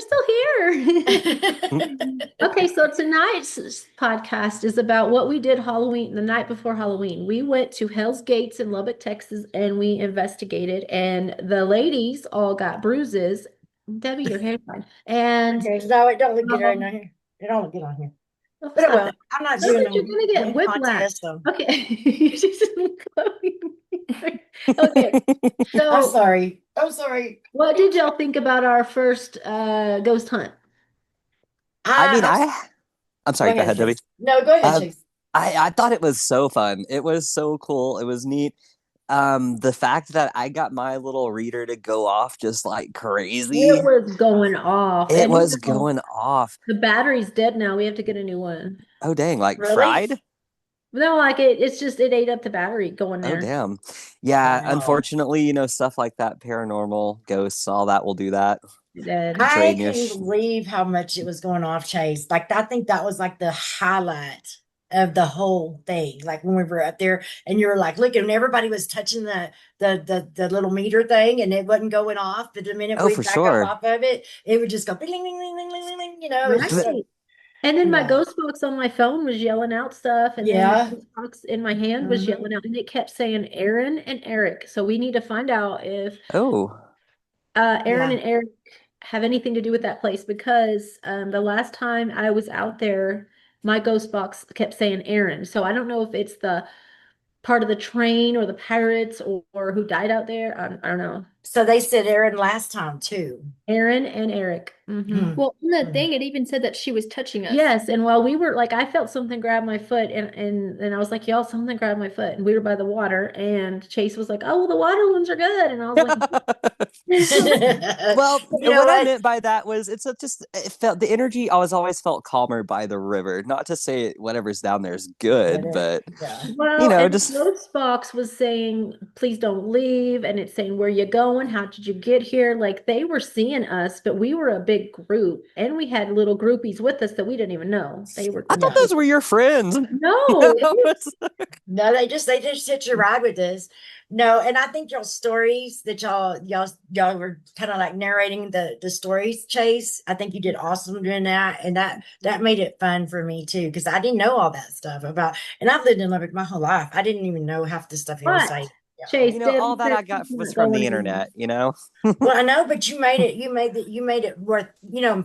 still here. Okay, so tonight's podcast is about what we did Halloween, the night before Halloween. We went to Hell's Gates in Lubbock, Texas, and we investigated, and the ladies all got bruises. Debbie, your hair's fine. And Okay, no, it don't look good right um, now here. It don't look good on here. oh, But it stop will. that. I'm not Look doing like you're no gonna get damn whiplash. contest, so Okay. You just Okay. I'm So sorry. I'm sorry. what did y'all think about our first ghost hunt? I mean, I'm I'm go sorry. Go ahead, ahead, Debbie. Chase. No, go ahead, Uh, Chase. I thought it was so fun. It was so cool. It was neat. The fact that I got my little reader to go off just like It crazy, was going off. it And was going off. the battery's dead now. We have to get a new one. Oh dang, like Really? fried? No, like it's just it ate up the battery going Oh there. damn. Yeah, Wow. unfortunately, stuff like that, paranormal, ghosts, all that will do that. It did. I Drain your couldn't believe how much it was going off, Chase. Like I think that was like the highlight of the whole thing. Like when we were up there and you were like looking, and everybody was touching the little meter thing and it wasn't going off. But the minute Oh, we for back up sure. off of it, it would just go bling, bling, bling, bling, bling, bling, bling, it's just But Right. And then my yeah. ghost box on my phone was yelling out stuff, and then my Yeah. ghost box in my hand was Hmm. yelling out, and it kept saying Aaron and Eric. So we need to find out if oh, Aaron Yeah. and Eric have anything to do with that place because the last time I was out there, my ghost box kept saying Aaron. So I don't know if it's the part of the train or the pirates or who died out there. I don't know. So they said Aaron last time too. Aaron and Eric. Hmm. Well, in the Hmm. thing, it even said that she was touching us. Yes, and while we were like, I felt something grab my foot, and I was like, y'all, something grabbed my foot, and we were by the water, and Chase was like, oh, well, the water ones are good, and I was like, well, You know what I what? meant by that was just it felt the energy I was always felt calmer by the river. Not to say whatever's down there is good, Whatever. but Yeah. well, and the just ghost box was saying, please don't leave, and it's saying, where you going? How did you get here? Like they were seeing us, but we were a big group, and we had little groupies with us that we didn't even know. They were I thought Yeah. those were your friends. no, No, they just hit your ride with this. No, and I think y'all stories that y'all were kind of like narrating the stories, Chase. I think you did awesome doing that, and that made it fun for me too because I didn't know all that stuff about. And I've lived in Lubbock my whole life. I didn't even know half the stuff y'all but say. Yeah. Chase, All Debbie that said I she's got was not from going the anymore. internet. Well, I know, but you made it worth,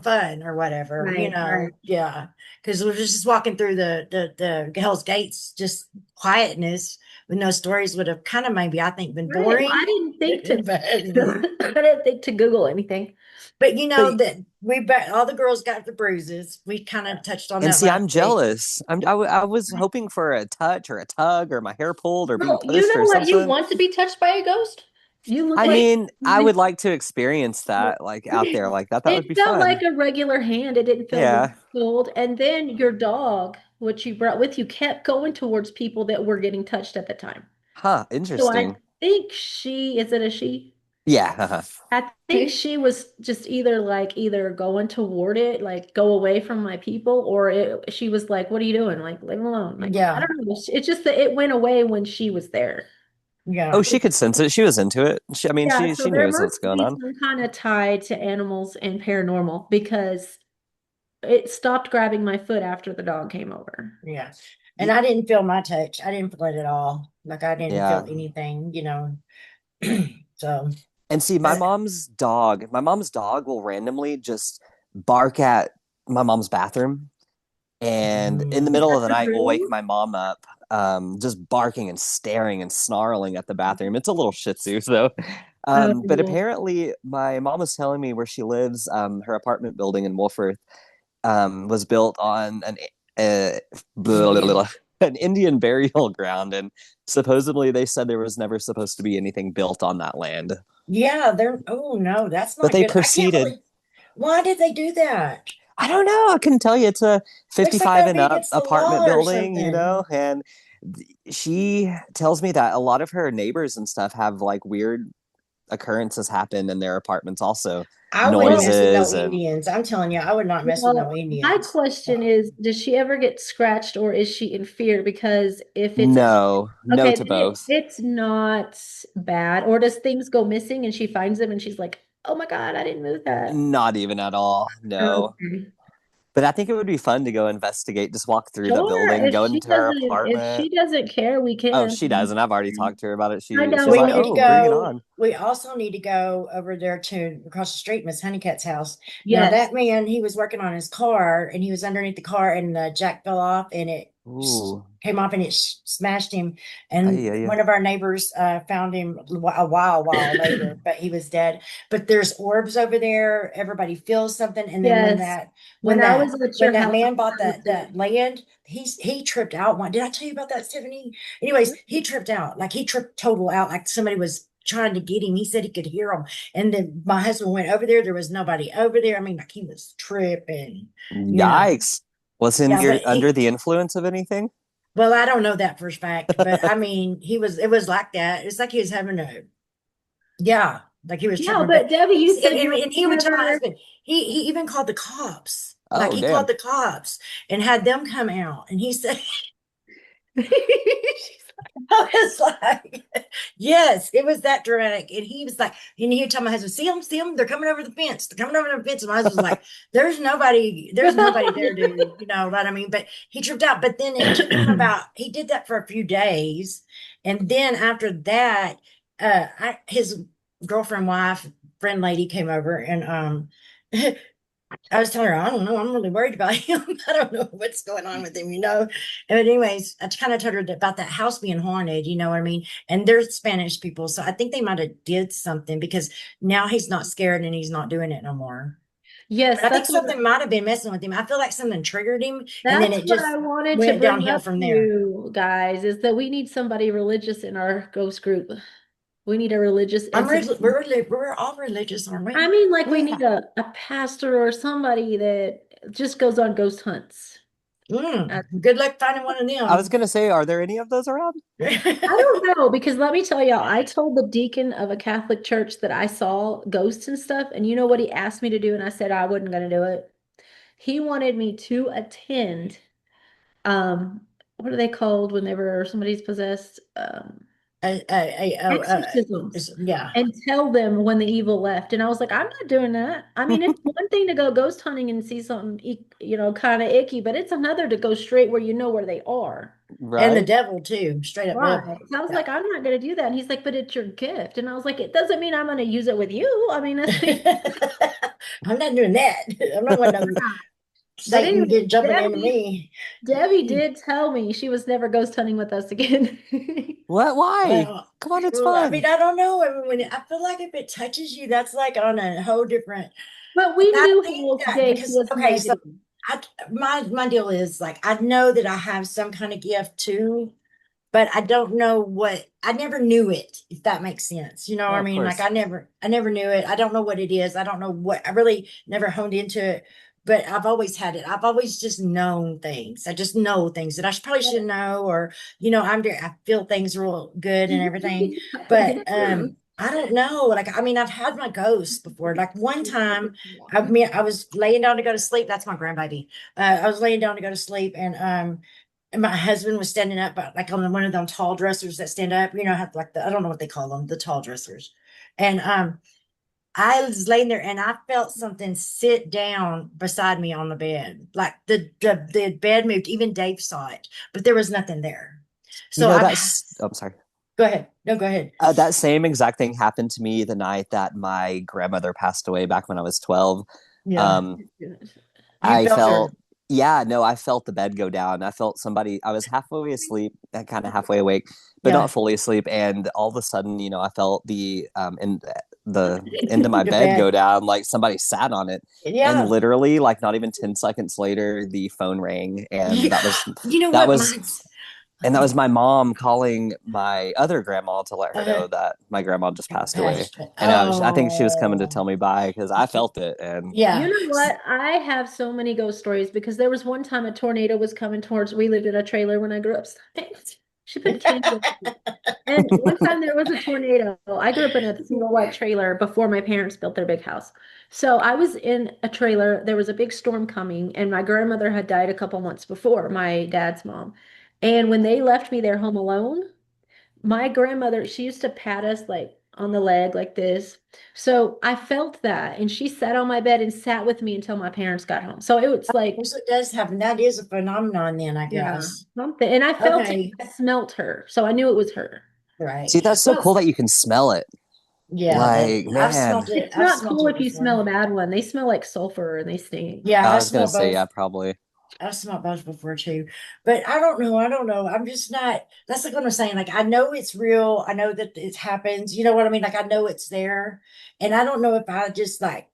fun or whatever, Right, right. yeah. Because we're just walking through the Hell's Gates, just quietness with no stories would have kind of maybe I think been Right. Well, boring. I didn't think to But I didn't think to Google anything. but you But know that all the girls got the bruises. We kind of touched on and that see, last I'm week. jealous. I was hoping for a touch or a tug or my hair pulled or being No, you pushed know or what? You something. want to be touched by a ghost? You look I like Take mean, I would like to experience that, like out there like that. That would it be felt like fun. a regular hand. It didn't feel warm, Yeah. cold. And then your dog, which you brought with you, kept going towards people that were getting touched at the time. Huh. So I Interesting. think she, is it a she? Yeah. Uh-huh. I think she was just either going toward it, like go away from my people, or she was like, "What are you doing? Like, leave me alone." Like, I Yeah, don't know. It's just that it went away when she was there. yeah. Oh, she could sense it. She was into it. I mean, Yeah, so she there knew what's must going be on. some kind of tie to animals and paranormal because it stopped grabbing my foot after the dog came over. Yeah. And I didn't feel my touch. I didn't feel it at all. Like I didn't feel Yeah. anything. So, And see, uh, my mom's dog will randomly just bark at my mom's bathroom. And in the mm, middle of That's the the night, we'll wake room. my mom up, just barking and staring and snarling at the bathroom. It's a little Shih Tzu, so. But Oh, apparently, my mom was telling me where she lives. Her apartment building in Wolford was built on uh, blah, blah, Indian. blah, an Indian burial ground, and supposedly they said there was never supposed to be anything built on that land. Yeah, oh no, that's But not they good. I can't proceeded. believe why did they do that? I don't know. I couldn't tell you. It's a Looks like 55 that would and be up against the apartment law or building, something. and she tells me that a lot of her neighbors and stuff have like weird occurrences happen in their apartments also. I wouldn't well, mess with no Noises and Indians. I'm telling you, I would not mess with no my Indians. question is, does she ever get scratched or is she in fear? Because if it's no okay, to then both. it's not bad. Or does things go missing and she finds them and she's like, Oh my God, I didn't move that. Not even at all. No. Okay. But I think it would be fun to go investigate, just walk through the Sure, building, go into her if apartment. she doesn't care, we Oh, can. she does, and I've already talked to her about it. I know She's We like, need to "Oh, bring it go. on." We also need to go over there to across the street, Miss Honeycutt's house. Now Yes. that man, he was working on his car and he was underneath the car and the jack fell off and it Ooh. came off and it smashed him. Ay, And ay, ay. one of our neighbors found him a while later, but he was dead. But there's orbs over there. Everybody feels something. And then Yes. When I was at your when that house, man bought I was that land, he tripped out. Did I tell you about that, Stephanie? Anyways, he tripped out. Like he tripped total out. Like somebody was trying to get him. He said he could hear him. And then my husband went over there. There was nobody over there. I mean, like he was tripping, you know. Yikes. Was Yeah, but under the influence of anything? well, I don't know that for a fact, but I mean, it was like that. It's like he was having yeah, like he was Yeah, tripping. but Debbie, you said And he would tell my never. husband, he even called the cops. Like Oh, he damn. called the cops and had them come out. And he said, She's I was like, yes, it was that dramatic. And he was like, and he would tell my husband, see them, they're coming over the fence. They're coming over the fence. And my husband was like, there's nobody there, dude. You know what I mean? But he tripped out. But then it took him he did that for a few days. And then after that, his girlfriend, wife, friend lady came over and I was telling her, I don't know, I'm really worried about him. I don't know what's going on with him, you know. But anyways, I kind of told her about that house being haunted, you know what I mean? And they're Spanish people, so I think they might have did something because now he's not scared and he's not doing it no more. Yes, But I think that's what something might have been messing with him. I feel like something triggered him, and then that's it what just I wanted to went bring downhill up from to there. you guys, is that we need somebody religious in our ghost group. We need a religious entity. We're all religious, aren't I we? mean, like we Yeah. need a pastor or somebody that just goes on ghost hunts. Good luck finding one of I was them. gonna say, are there any of those around? I don't know, because let me tell y'all, I told the deacon of a Catholic church that I saw ghosts and stuff, and you know what he asked me to do, and I said I wasn't going to do it. He wanted me to attend, what are they called whenever somebody's possessed? Exorcisms, Yeah. and tell them when the evil left. And I was like, I'm not doing that. I mean, it's one thing to go ghost hunting and see something, kind of icky, but it's another to go straight where you know where they are. And the Right? devil too, straight up devil. Right. So I was Yeah. like, I'm not going to do that. And he's like, but it's your gift. And I was like, it doesn't mean I'm going to use it with you. I mean, that's I'm not doing that. I'm not going to but Satan anyway, get jumping into me. Debbie did tell me she was never ghost hunting with us again. What? Why? Well, Come on, it's well, I fun. mean, I don't know. I mean, I feel like if it touches you, that's like on a whole different. But we I knew think Hell's that Gate because was okay, so negative. my deal is like I know that I have some kind of gift too, but I don't know what. I never knew it, if that makes sense. You know what Oh, I of mean? Like course. I never knew it. I don't know what it is. I don't know what. I really never honed into it. But I've always had it. I've always just known things. I just know things that probably should know, or I feel things real good and everything. But I don't know. Like I mean, I've had my ghosts before. Like one time, I mean, I was laying down to go to sleep. That's my grandbaby. I was laying down to go to sleep, and my husband was standing up, but like on one of them tall dressers that stand up. You know, have like I don't know what they call them, the tall dressers. And I was laying there and I felt something sit down beside me on the bed. Like the bed moved. Even Dave saw it, but there was nothing there. So I'm sorry. go ahead. No, go ahead. That same exact thing happened to me the night that my grandmother passed away back when I was 12. Yeah. Um, You I felt her. felt, yeah, no, I felt the bed go down. I felt somebody, I was halfway asleep, kind of halfway awake, but Yeah. not fully asleep. And all of a sudden, I felt the end of my The bed bed. go down, like somebody sat on it. Yeah. And literally, like not even 10 seconds later, the phone rang. And You, you know that what? was, Mine's. and that was my mom calling my other grandma to let her know that my grandma just passed away. And I think she was coming to Oh. tell me bye because I felt it. And Yeah. You know what? I have so many ghost stories because there was one time a tornado was coming towards. We lived in a trailer when I grew up. She put candles. And one time there was a tornado. I grew up in a single white trailer before my parents built their big house. So I was in a trailer. There was a big storm coming, and my grandmother had died a couple months before, my dad's mom. And when they left me there home alone, my grandmother, she used to pat us like on the leg like this. So I felt that, and she sat on my bed and sat with me until my parents got home. So it was like, So it does happen. That is a phenomenon then, I yeah, guess. something. And I felt Okay. it, I smelt her. So I knew it was her. Right. See, that's so Well, cool that you can smell it. Yeah, Like, I've man. smelled it. It's I've not smelled cool it if you before. smell a bad one. They smell like sulfur and they stink. Yeah, I I was gonna smell say, both. yeah, probably. I've smelled both before too, but I don't know. I don't know. I'm just not. That's like what I'm saying. Like I know it's real. I know that it happens. You know what I mean? Like I know it's there, and I don't know if I just like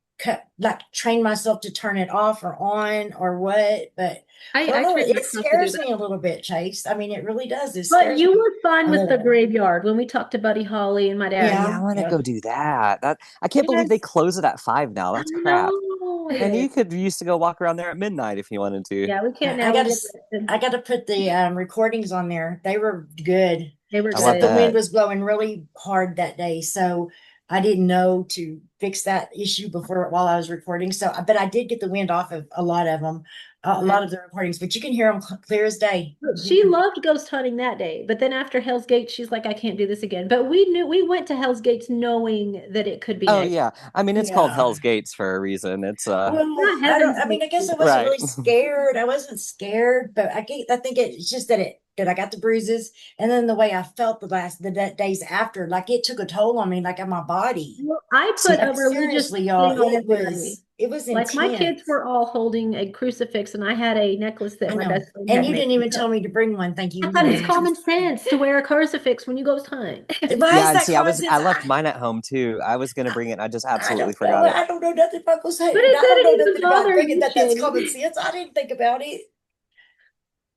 train myself to turn it off or on or what. But I I don't know. trained It myself to do scares that. me a little bit, Chase. I mean, it really does. It But scares you me were fine a with the little. graveyard when we talked to Buddy Holly and my dad. Yeah, Yeah, I want to yeah. go do that. I can't believe they Yes, close it at 5 now. I That's crap. know And you it. could used to go walk around there at midnight if you wanted to. Yeah, we can't I now. We gotta, get I gotta put the recordings on there. They were good. they were I want Except the good. wind that. was blowing really hard that day, so I didn't know to fix that issue before while I was recording. So, but I did get the wind off of a lot of them, a lot of the recordings. But you can hear them clear as day. She loved ghost hunting that day, but then after Hell's Gate, she's like, I can't do this again. But we went to Hell's Gates knowing that it could be Oh negative. yeah. I mean, it's called Yeah. Hell's Gates for a reason. It's Well, Not I don't. Heaven's I mean, I Gate. guess I wasn't right. really scared. I wasn't scared, but I think it's just that I got the bruises, and then the way I felt the days after, like it took a toll on me, like on my body. Well, I See, put a Like religious seriously, y'all, thing on everybody. it was Like my kids intense. were all holding a crucifix, and I had a necklace that I my know, best friend and had you made. didn't even tell me to bring one. Thank you. I You thought didn't it's even. common sense to wear a crucifix when you ghost hunt. Why yeah, is and that see, common sense? I left mine at home too. I was gonna bring it, and I just I absolutely don't know. forgot it. I don't know nothing about ghost But hunting. it I don't know didn't even nothing about bother thinking you, that that's common Chaise. sense. I didn't think about it.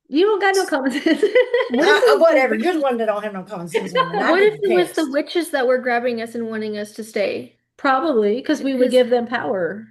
You don't got no common sense. What if it Whatever. was, You're the one that don't have no common sense, woman. I'd what if be it was the pissed. witches that were grabbing us and wanting us to stay? Probably because we would Because give them power.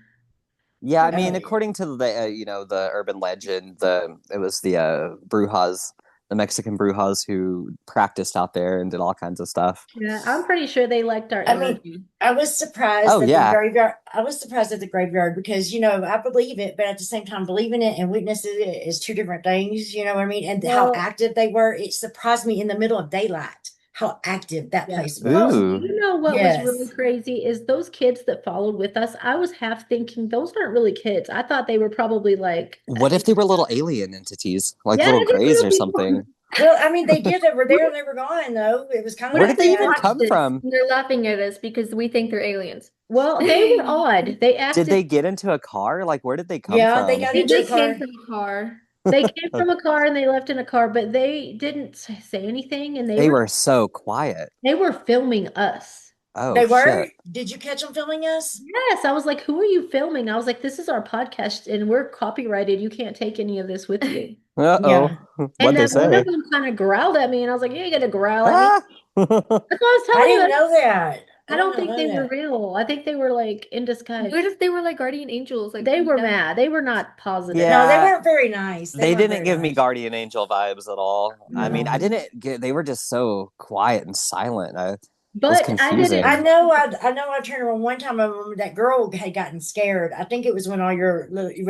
Yeah, I Oh, mean, yeah. according to the urban legend, it was the Brujas, the Mexican Brujas who practiced out there and did all kinds of stuff. Yeah, I'm pretty sure they liked our I mean, energy. I was surprised Oh at the yeah, graveyard. I was surprised at the graveyard because, I believe it, but at the same time, believing it and witnessing it is two different things. You know what I mean? And how Well, active they were. It surprised me in the middle of daylight how active that yeah. place Well, was. ooh, you know what was really Yes. crazy is those kids that followed with us. I was half thinking those aren't really kids. I thought they were probably like, what if they were little alien entities, like yeah, little they're grays little or people. something? Well, I mean, they did. They were there and they were gone, though. It was kind of what Where if like did they they even that. watched come this from? and they're laughing at us because we think they're aliens? Well, they were odd. They Did acted. they get into a car? Like, where did they come Yeah, they from? got They into a just came car. from a car. They came from a car and they left in a car, but they didn't say anything, and They were so quiet. they were filming us. Oh They were? shit! Did you catch them filming us? Yes, I was like, "Who are you filming?" I was like, "This is our podcast, and we're copyrighted. You can't take any of this with you." Uh-oh. Yeah. And What'd they then one of say? them kind of growled at me, and I was like, "You ain't gonna growl at me." Ah! That's what I was I telling didn't you. know that. I I don't did not think know they were that. real. I think they were like in disguise. What if they were like guardian angels? Like They were yeah. mad. They were not positive. Yeah. No, they weren't very nice. They weren't didn't very give me nice. guardian angel vibes at all. I mean, I No. didn't get. They were just so quiet and silent. It was But I confusing. I didn't. know. I know. I turned around one time. I remember that girl had gotten scared. I think it was when when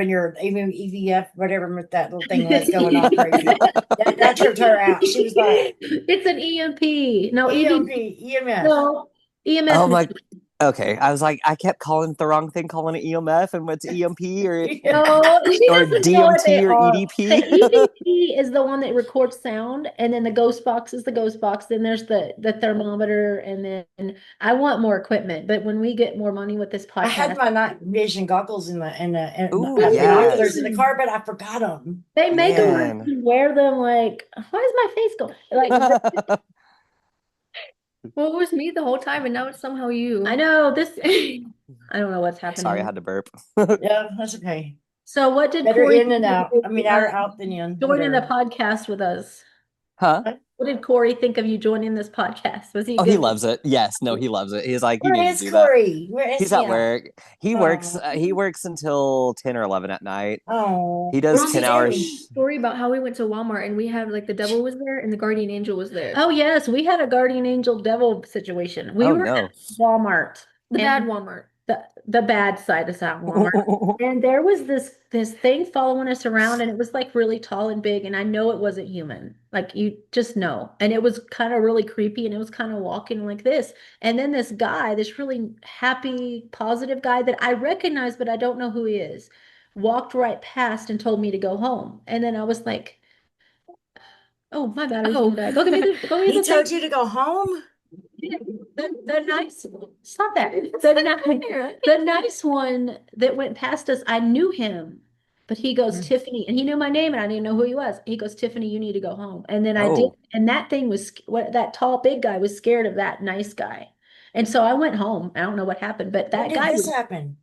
your even EVF whatever that little thing was going off crazy. That tripped her out. She was like It's an EMP. No, EMP, EV. EMF. No, EMF Oh my. machine. Okay, I was like, I kept calling it the wrong thing, calling it EMF, and what's EMP or No, she or doesn't know what they DMT or are. EDP? The EVP is the one that records sound, and then the ghost box is the ghost box. Then there's the thermometer, and then I want more equipment. But when we get more money with this I had podcast, my night vision goggles in the Ooh, had binoculars yes. in the car, but I forgot them. they make them Man. wear them like, why is my face going? Like, Well, it was me the whole time, and now it's somehow you. I know this. I don't know what's happening. Sorry, I had to burp. Yeah, that's okay. So what did Better Corey in and think out. of I mean, you, out than in. joining the Whatever. podcast with us? Huh? What did Corey think of you joining this podcast? Was he Oh, he good? loves it. Yes, no, he loves it. He's like, you Where need is to do that. Corey? Where is He's he at at? work. He works. Oh. He works until 10 or 11 at night. Oh, He does where's 10 he hours. at? Story about how we went to Walmart and we had like the devil was there and the guardian angel was there. Oh yes, we had a guardian angel devil situation. We Oh were no. at Walmart. The and bad Walmart. the bad side of that Walmart. And there was this thing following us around, and it was like really tall and big, and I know it wasn't human. Like you just know. And it was kind of really creepy, and it was kind of walking like this. And then this guy, this really happy, positive guy that I recognize, but I don't know who he is, walked right past and told me to go home. And then I was like, oh, my battery's gonna die. Go get me He the told thing. you to go home? The nice, stop that. The nice one that went past us, I knew him, but he goes, Tiffany, and he knew my name and I didn't know who he was. He goes, Tiffany, you need to go home. And then I did, Oh, and that thing was what that tall, big guy was scared of that nice guy. And so I went home. I don't know what happened, but When that did guy this was, happen?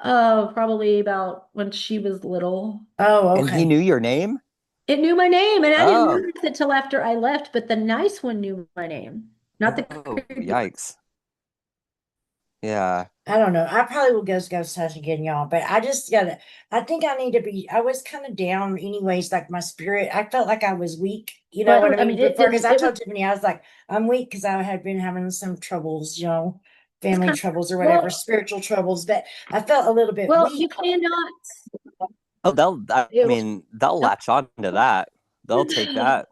probably about when she was little. Oh, and he okay. knew your name? It knew my name, and I didn't Oh, notice it till after I left, but the nice one knew my name, not the oh, creepy one. yikes. Yeah. I don't know. I probably will ghost hunt again, y'all. But I just gotta. I think I need to be. I was kind of down, anyways. Like my spirit, I felt like I was weak. You know what I But I mean? mean, it Before, because didn't, I it was told Tiffany, I was like, I'm weak because I had been having some troubles, It's family kind troubles or of, whatever, well, spiritual troubles. But I felt a little bit well, you weak. cannot. Oh, I It, mean, they'll no, latch on to that. They'll take that.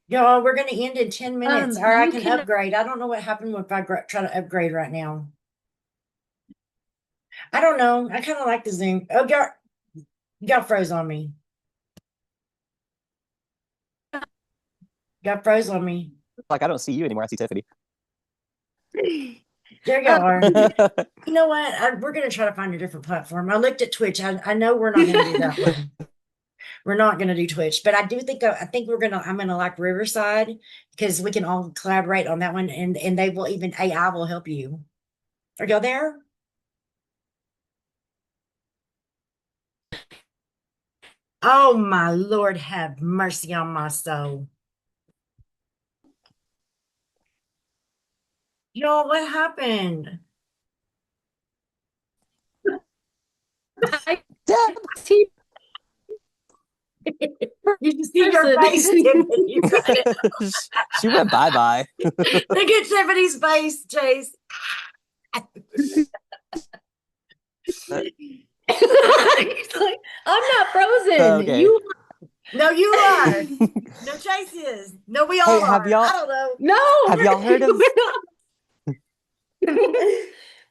Y'all, we're gonna end in 10 minutes, or I you can cannot. upgrade. I don't know what happened if I try to upgrade right now. I don't know. I kind of like the Zoom. Oh, y'all froze on me. Y'all froze on me. Like, I don't see you anymore. I see Tiffany. There y'all are. You know what? We're going to try to find a different platform. I looked at Twitch. I know we're not going to do that one. We're not going to do Twitch, but I do think I think I'm going to like Riverside because we can all collaborate on that one, and they will even AI will help you. Are y'all there? Oh my Lord, have mercy on my soul. Y'all, what happened? I Deb! see You can see your person. face, Tiffany, right? She went bye-bye. Look at Tiffany's face, Chase. He's like, I'm not frozen. Okay. You No, you are. No, Chase is. No, we all Hey, have are. y'all I don't know. no. have y'all heard of we're not.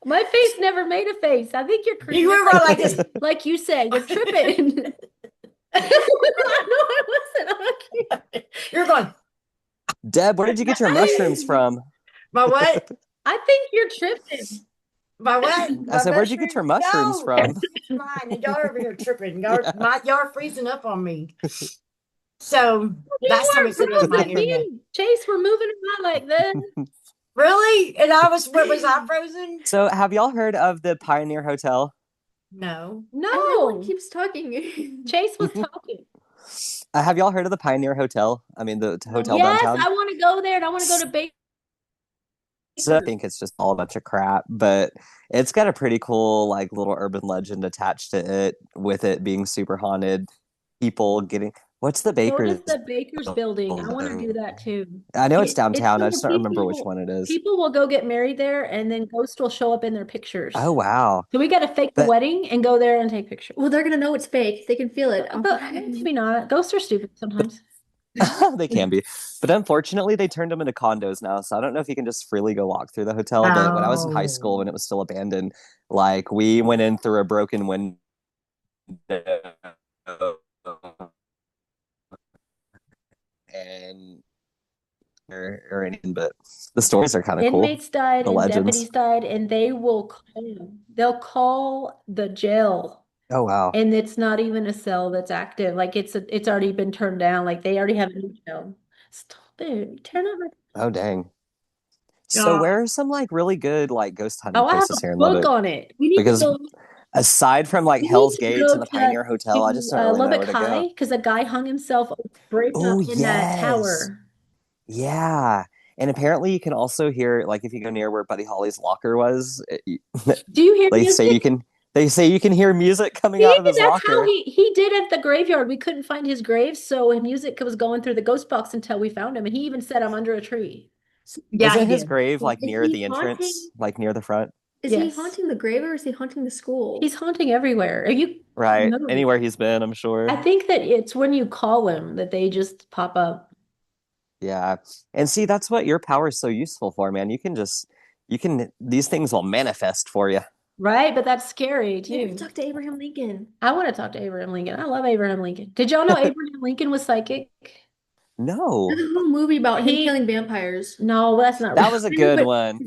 My face never made a face. I think you're You creeping. were right like this. Like you said, you're tripping. No, I wasn't. You're going, Deb, where did you get your mushrooms from? my what? I think you're tripping. My what? I My said, where'd you get your mushrooms No, from? it's fine. And y'all are over here tripping. Yeah. Y'all are freezing up on me. So You last time weren't it said it was my frozen. Me internet. and Chase were moving around like this. Really? And what was I frozen? So, have y'all heard of the Pioneer Hotel? No. Everyone No, keeps talking. Chase was talking. Have y'all heard of the Pioneer Hotel? I mean, the hotel Yes, downtown. I want to go there, and I want to go to Baker. So I think it's just all a bunch of crap, but it's got a pretty cool, like, little urban legend attached to it, with it being super haunted. People getting what's the So Baker's does the Baker's building. I want to do building? that too. I know it's It's downtown. I where just don't remember which one it is. people will go get married there, and then ghosts will show up in their pictures. Oh wow! So we got to fake the But wedding and go there and take pictures. Well, they're gonna know it's fake. They can feel it. But maybe not. Ghosts are stupid sometimes. they can be. But unfortunately, they turned them into condos now. So I don't know if you can just freely go walk through the hotel. But when I was in high school, when it was still abandoned, like we went in through a broken window and or anything. But the stories are kind of cool. Inmates died The and legends. deputies died, and they'll call the jail, Oh wow! and it's not even a cell that's active. Like it's already been turned down. Like they already have a new jail. Stop it. Turn on my. Oh dang! So Yeah. where are some like really good like ghost hunting Oh, I have places a here in book Lubbock? on it. We need to Because go. aside from like We need Hell's to Gates go and the Pioneer Hotel, I just don't really know Lubbock where to go. High because a guy hung himself right Oh up in that yes, tower. yeah. And apparently you can also hear like if you go near where Buddy Holly's locker was, Do you hear they say you music? can. They say you can hear music coming out See, of his that's how locker. he did at the graveyard. We couldn't find his grave, so his music was going through the ghost box until we found him. And he even said, "I'm under a tree." Yeah, he Isn't his did. grave like Is near he the entrance, haunting? like near the front? Is he Yes. haunting the grave or is he haunting the school? He's haunting everywhere. Right. No. Anywhere he's been, I'm sure. I think that it's when you call him that they just pop up. Yeah. And see, that's what your power is so useful for, man. These things will manifest for you. Right? But that's scary You too. can talk to Abraham Lincoln. I want to talk to Abraham Lincoln. I love Abraham Lincoln. Did y'all know Abraham Lincoln was psychic? No, There's a whole movie about him He- killing vampires. No, that's not that real. was a good one.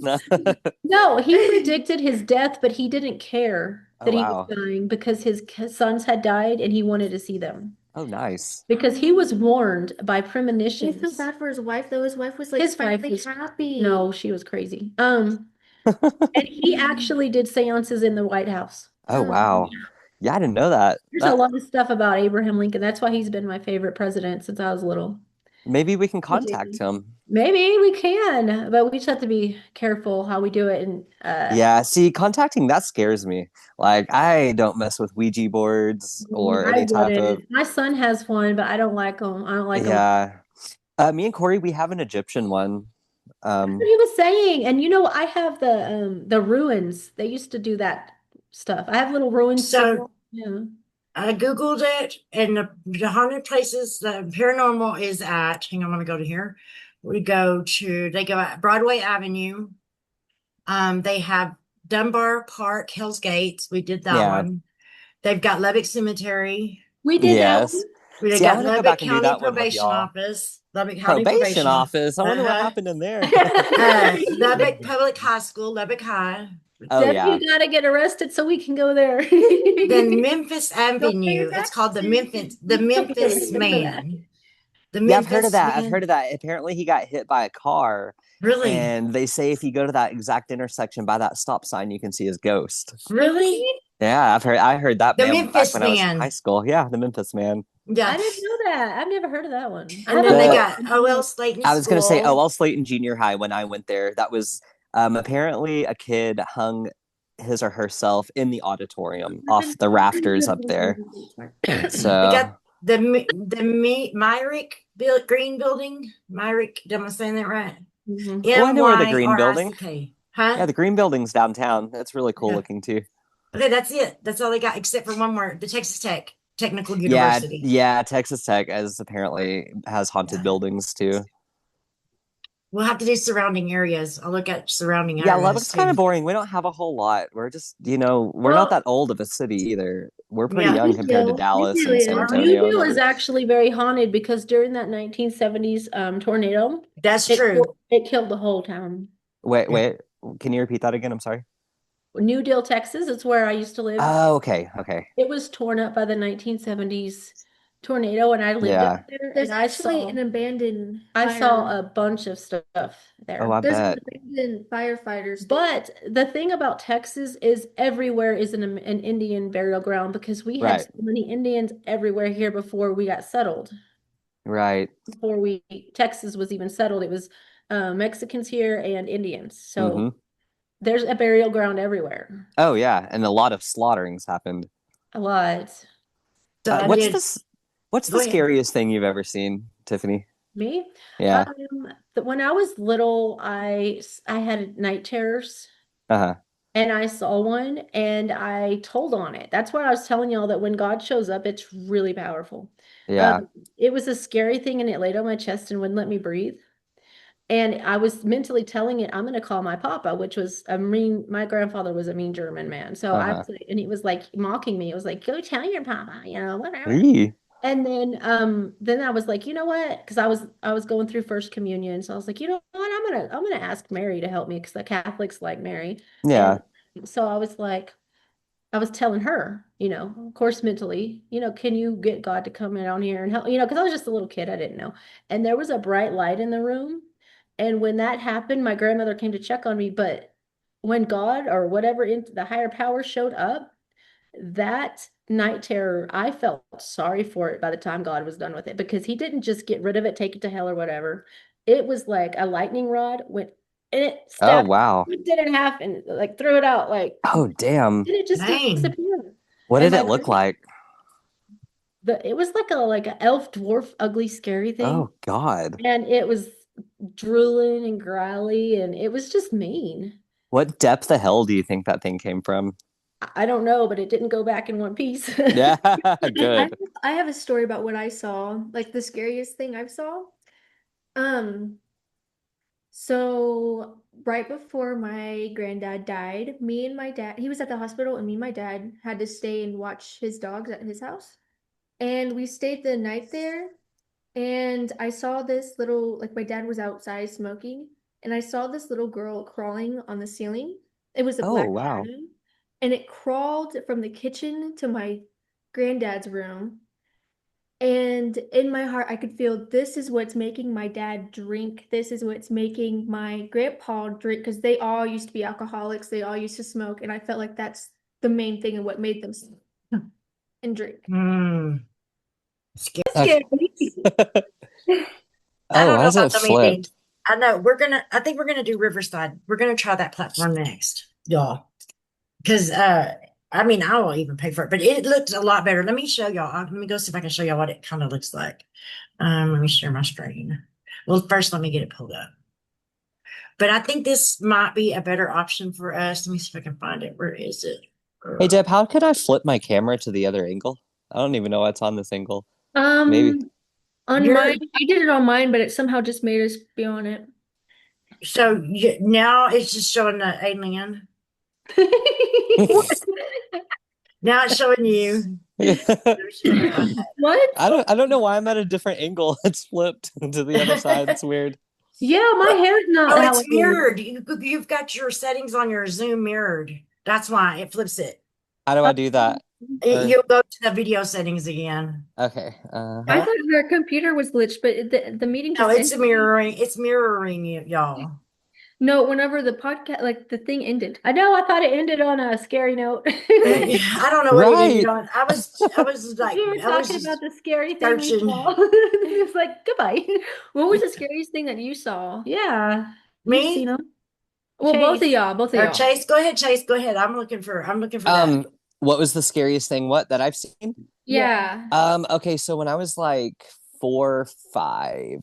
No, he predicted his death, but he didn't care Oh, that he wow. was dying because his sons had died and he wanted to see them. Oh, nice. Because he was warned by I premonitions. feel bad for his wife though. His wife was like His wife finally was happy. No, she was crazy. And he actually did seances in the White House. Oh, wow. Yeah, I didn't know that. There's a lot of stuff about Abraham Lincoln. That's why he's been my favorite president since I was little. Maybe we can contact him. Maybe we can, but we just have to be careful how we do it. And Yeah, see, contacting that scares me. Like, I don't mess with Ouija boards or I any type of. wouldn't. My son has one, but I don't like them. I don't like them. Yeah. Me and Corey, we have an Egyptian one. That's what he was saying. And you know, I have the ruins. They used to do that stuff. I have little ruins. So- yeah. I Googled it, and the haunted places the paranormal is at. Hang on, I'm gonna go to here. They go at Broadway Avenue. They have Dunbar Park, Hell's Gates. We did that Yeah. one. They've got Lubbock Cemetery. We did that Yes. one. We See, I got wanna go Lubbock back and do County that one with Probation y'all. Office. Lubbock County Probation office. I wonder what Uh-huh. happened in there. Lubbock Public High School, Lubbock High. Oh, Deb, yeah. you gotta get arrested so we can go there. Then Memphis Avenue. It's called the Memphis Man. The Yeah, I've heard of Memphis that. I've Man. heard of that. Apparently, he got hit by a car, Really? and they say if you go to that exact intersection by that stop sign, you can see his ghost. Really? Yeah, I heard that The man back Memphis when I was in Man. high school. Yeah, the Memphis Man. Yeah. I didn't know that. I've never heard of that one. And then they The- got O.L. Slayton I was going to say School. OL Slayton Junior High when I went there. That was apparently a kid hung his or herself in the auditorium off the rafters up there. They So got the Myrick Green Building. Myrick, am I saying that right? Mhm. Oh, I know where the Green Building. M-Y-R-I-C-K. Huh? yeah, the Green Building's downtown. That's really cool Yeah. looking too. Okay, that's it. That's all they got, except for one more, the Texas Tech Technical Yeah, University. yeah. Texas Tech apparently has haunted Yeah. buildings too. We'll have to do surrounding areas. I'll look at surrounding Yeah, areas. Lubbock's kind of too. boring. We don't have a whole lot. We're just, we're Well- not that old of a city either. We're pretty Yeah. young compared to Newville. Dallas Newville and is. San Newville Antonio. Newville is actually very haunted because during that 1970s tornado, That's it true. killed, it killed the whole town. Wait. Can you repeat that again? I'm sorry. New Deal, Texas, it's where I used to live. Oh, okay. It was torn up by the 1970s tornado, and I lived Yeah. up there, There's and actually an abandoned I saw fire. a bunch of stuff there. Oh, I There's bet. an abandoned firefighters. But the thing about Texas is everywhere is an Indian burial ground because we had Right. so many Indians everywhere here before we got settled. Right. Before Texas was even settled, it was Mexicans here and Indians. So Mhm. there's a burial ground everywhere. Oh, yeah. And a lot of slaughterings happened. A lot. So I What's did- What's Go the ahead. scariest thing you've ever seen, Tiffany? Me? Yeah. When I was little, I had night terrors. Uh-huh. And I saw one and I told on it. That's why I was telling y'all that when God shows up, it's really powerful. Yeah. It was a scary thing and it laid on my chest and wouldn't let me breathe. And I was mentally telling it, I'm going to call my papa, which was my grandfather was a mean German man. So and he was like mocking me. It was like, go tell your papa, whatever. Eee. And then I was like, you know what? Because I was going through First Communion, so I was like, you know what? I'm gonna ask Mary to help me because the Catholics like Mary. Yeah. And so I was like, I was telling her, of course, mentally, can you get God to come in on here and help? Because I was just a little kid, I didn't know. And there was a bright light in the room, and when that happened, my grandmother came to check on me. But when God or whatever the higher power showed up, that night terror, I felt sorry for it by the time God was done with it because he didn't just get rid of it, take it to hell or whatever. It was like a lightning rod went and it Oh, stabbed, wow. it did it in half and like threw it out like Oh, damn. and it just Dang. disappeared. What And did my it look like? It was like a elf dwarf ugly scary thing. Oh, God. And it was drooling and growly and it was just mean. What depth the hell do you think that thing came from? I don't know, but it didn't go back in one piece. Yeah, I good. I have a story about what I saw, like the scariest thing I've saw. Um, so right before my granddad died, me and my dad, he was at the hospital, and me and my dad had to stay and watch his dogs at his house. And we stayed the night there, and I saw this little, like my dad was outside smoking, and I saw this little girl crawling on the ceiling. It was a Oh, black wow. shadow, and it crawled from the kitchen to my granddad's room. And in my heart, I could feel this is what's making my dad drink. This is what's making my grandpa drink because they all used to be alcoholics. They all used to smoke. And I felt like that's the main thing and what made them smoke and drink. Scary. Okay. I Oh, don't why know is about it so many things. flipped? I know I think we're gonna do Riverside. We're gonna try that platform next, y'all. Because I mean, I will even pay for it, but it looks a lot better. Let me show y'all. Let me go see if I can show y'all what it kind of looks like. Let me share my screen. Well, first let me get it pulled up. But I think this might be a better option for us. Let me see if I can find it. Where is it? Hey, Deb, how could I flip my camera to the other angle? I don't even know what's on this angle. Maybe. On You're mine, I did it on mine, but it somehow just made us be on it. so now it's just showing the alien. Now it's showing you. What? I don't know why I'm at a different angle. It's flipped to the other side. It's weird. Yeah, my hair's not Oh, how it's it is. mirrored. You've got your settings on your Zoom mirrored. That's why it flips it. How do I do that? Or You'll go to the video settings again. okay. I thought her computer was glitched, but the meeting No, just it's ended. mirroring. It's mirroring you, y'all. No, whenever the podcast, like the thing ended. I know, I thought it ended on a scary note. I don't know what it ended Right. on. I was like, We were I was talking about just the scary thing we searching. saw. It was like, goodbye. What was the scariest thing that you saw? Yeah, you've Me seen them. Well, both of Chase. y'all, both of or y'all. Chase? Go ahead, Chase. Go ahead. I'm looking for that. What was the scariest thing? What that I've seen? Yeah. Okay, so when I was like 4, 5,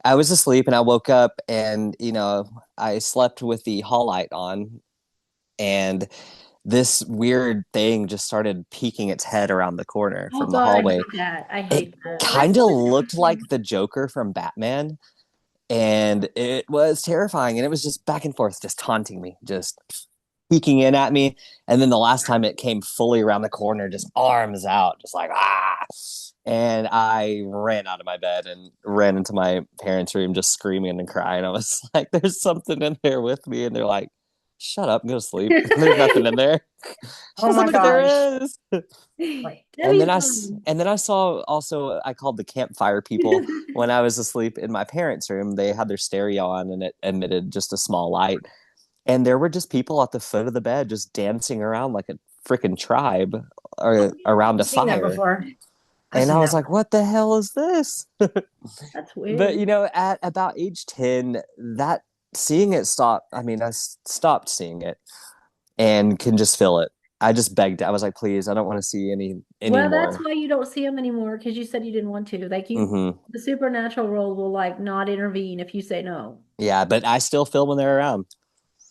I was asleep and I woke up and I slept with the hall light on, and this weird thing just started peeking its head around the corner Oh from the God, I hallway. hate that. I It hate that. Oh, that's kind of so looked like interesting. the Joker from Batman, and it was terrifying. And it was just back and forth, just taunting me, just peeking in at me. And then the last time it came fully around the corner, just arms out, just like, ah. And I ran out of my bed and ran into my parents' room, just screaming and crying. I was like, there's something in there with me. And they're like, shut up and go to sleep. There's nothing in there. I Oh was my like, but there gosh. is. Wait. And then Debbie's I saw also, I called the campfire people when I was asleep in my parents' room. They had their stereo on and it emitted just a small light. And there were just people at the foot of the bed just dancing around like a freaking tribe or around a I've seen that fire. before. I've And I seen was that. like, what the hell is this? That's But weird. at about age 10, that seeing it stopped. I mean, stopped seeing it and can just feel it. I just begged. I was like, please, I don't want to see any Well, that's anymore. why you don't see them anymore because you said you didn't want to. Like Hmm. the supernatural world will like not intervene if you say no. Yeah, but I still feel when they're around.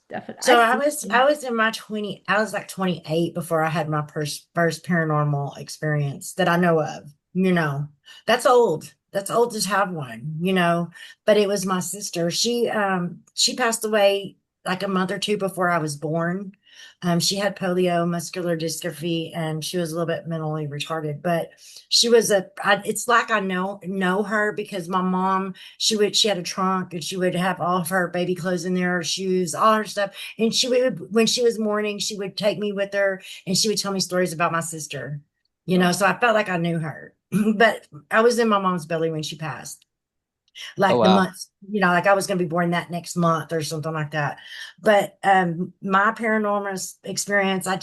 Definitely. So I've I seen was them. I was in my 20, I was like 28 before I had my first paranormal experience that I know of, you know. That's old. That's old to have one, you know. But it was my sister. She passed away like a month or two before I was born. She had polio, muscular dystrophy, and she was a little bit mentally retarded. But she was it's like I know her because my mom, she had a trunk and she would have all of her baby clothes in there, her shoes, all her stuff. And she would, when she was mourning, she would take me with her and she would tell me stories about my sister, you know. So I felt like I knew her. But I was in my mom's belly when she passed, Oh like the wow. months, you know, like I was going to be born that next month or something like that. But my paranormal experience, I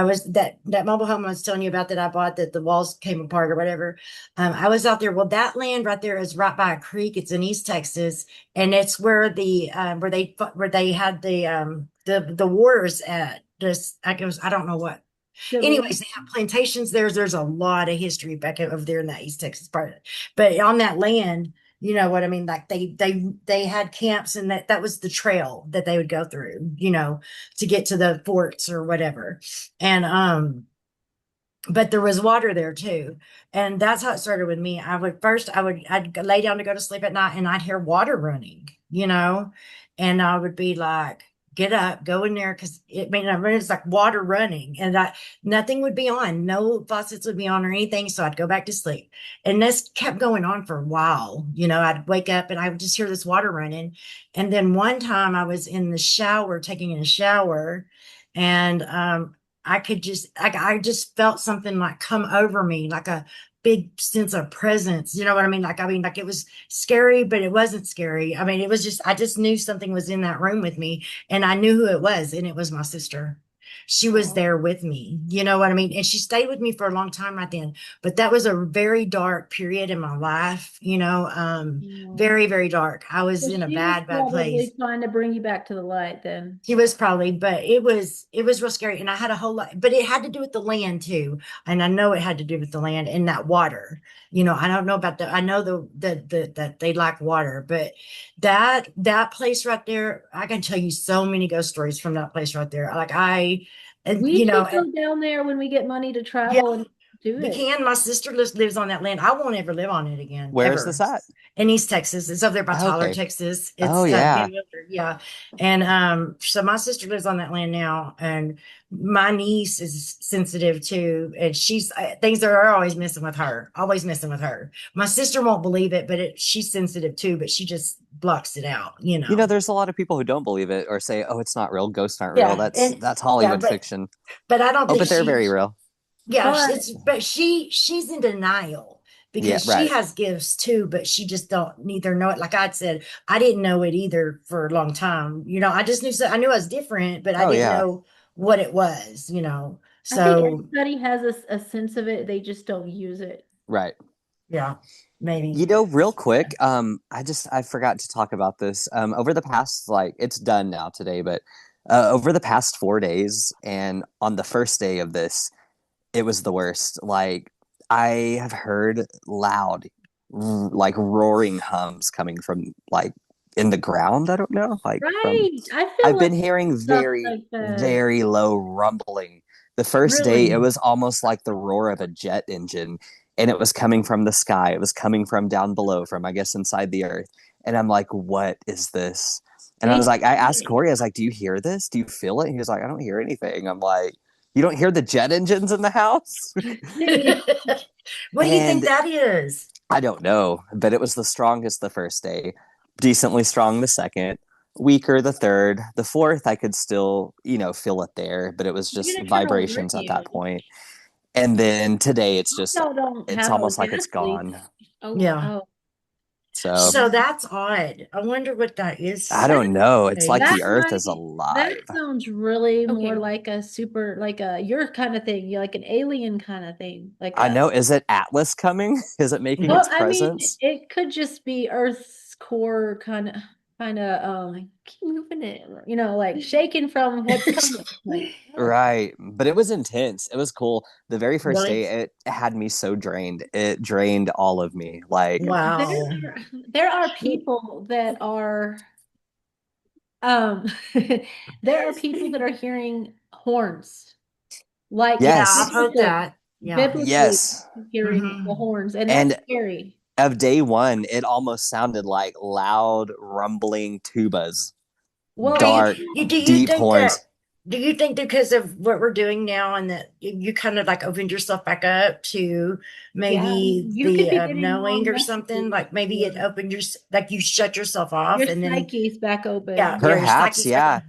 was that mobile home I was telling you about that I bought, that the walls came apart or whatever. I was out there. Well, that land right there is right by a creek. It's in East Texas, and it's where where they had the wars at. Just I guess I don't know what. Civil War. Anyways, they have plantations there. There's a lot of history back over there in that East Texas part. But on that land, You know what I mean? Like they had camps, and that was the trail that they would go through, to get to the forts or whatever. And but there was water there too. And that's how it started with me. I'd lay down to go to sleep at night and I'd hear water running, and I would be like, get up, go in there. Cause it's like water running, and that nothing would be on. No faucets would be on or anything. So I'd go back to sleep, and this kept going on for a while. I'd wake up and I would just hear this water running. And then one time I was in the shower, taking a shower, and, I just felt something like come over me, like a big sense of presence. You know what I mean? Like it was scary, but it wasn't scary. I mean, it was just, I just knew something was in that room with me, and I knew who it was, and it was my sister. She was Oh. there with me. You know what I mean? And she stayed with me for a long time right then. But that was a very dark period in my life, Yeah. very, very dark. I was So in a she was bad, bad place. probably trying to bring you back to the light then. He was probably, but it was real scary. And I had a whole lot, but it had to do with the land too. And I know it had to do with the land and that water. I don't know about I know that they like water, but that place right there, I can tell you so many ghost stories from that place right there. Like and We should go down there when we get money to yeah, travel and do we it. can. My sister lives on that land. I won't ever live on it again, Where is ever. this at? In East Texas. It's over there by Oh, Tyler, okay. Texas. Oh, It's yeah. Van Wilder, yeah. And so my sister lives on that land now, and my niece is sensitive too, and things are always messing with her, always messing with her. My sister won't believe it, but she's sensitive too, but she just blocks it out. There's a lot of people who don't believe it or say, "Oh, it's not real. Ghosts aren't real." Yeah, That's and yeah, Hollywood fiction. but I don't Oh, think but they're very real. yeah, But but she's in denial Yeah, because she right. has gifts too, but she just don't neither know it. Like I'd said, I didn't know it either for a long time. I just knew, I knew I was different, but I Oh, didn't yeah. know what it was. I think So everybody has a sense of it. They just don't use it. Right. yeah, maybe. Real quick, I forgot to talk about this. Over the past, like, it's done now today, but over the past 4 days, and on the first day of this, it was the worst. Like, I have heard loud, like roaring hums coming from like in the ground. I don't know, like from. Right. I feel I've like been hearing stuff very, like that. very low rumbling. The first day, it Really? was almost like the roar of a jet engine, and it was coming from the sky. It was coming from down below, from I guess inside the earth. And I'm like, what is this? And I was like, I asked Corey, I was like, do you hear this? Do you feel it? And he was like, I don't hear anything. I'm like, you don't hear the jet engines in the house? What do you think And that is? I don't know, but it was the strongest the first day, decently strong the second, weaker the third. The fourth, I could still, feel it there, but it was You're just gonna turn over vibrations at that you. point. And then today, Y'all don't it's have no almost like it's gas leaks. gone. Oh, Yeah. Oh, So So that's odd. I wonder what that I is. don't know. It's like that the earth is that alive. sounds really more okay. like a super, like a your kind of thing. You're like an alien kind of thing. Like I know. Is it Atlas coming? Is it making well, its I mean, presence? it could just be Earth's core keep moving it, like shaking from what's coming. Like, oh. Right. But it was intense. It was cool. The very first Really? day, it had me so drained. It drained all of me. Like, There Wow. there are people that are um there are people that are hearing horns, like Yeah, I've yes. heard that. Yeah. biblically Yes. hearing the Hmm. horns, and that's And scary. of day one, it almost sounded like loud, rumbling tubas, Well, Are you, dark, you do you deep think horns. because of what we're doing now, and that you kind of like opened yourself back up to yeah, maybe you could the be getting more knowing or something, messages. like maybe it opened like you shut yourself Your off, and then psyche's back yeah, open. your Perhaps, psyche's back yeah. on.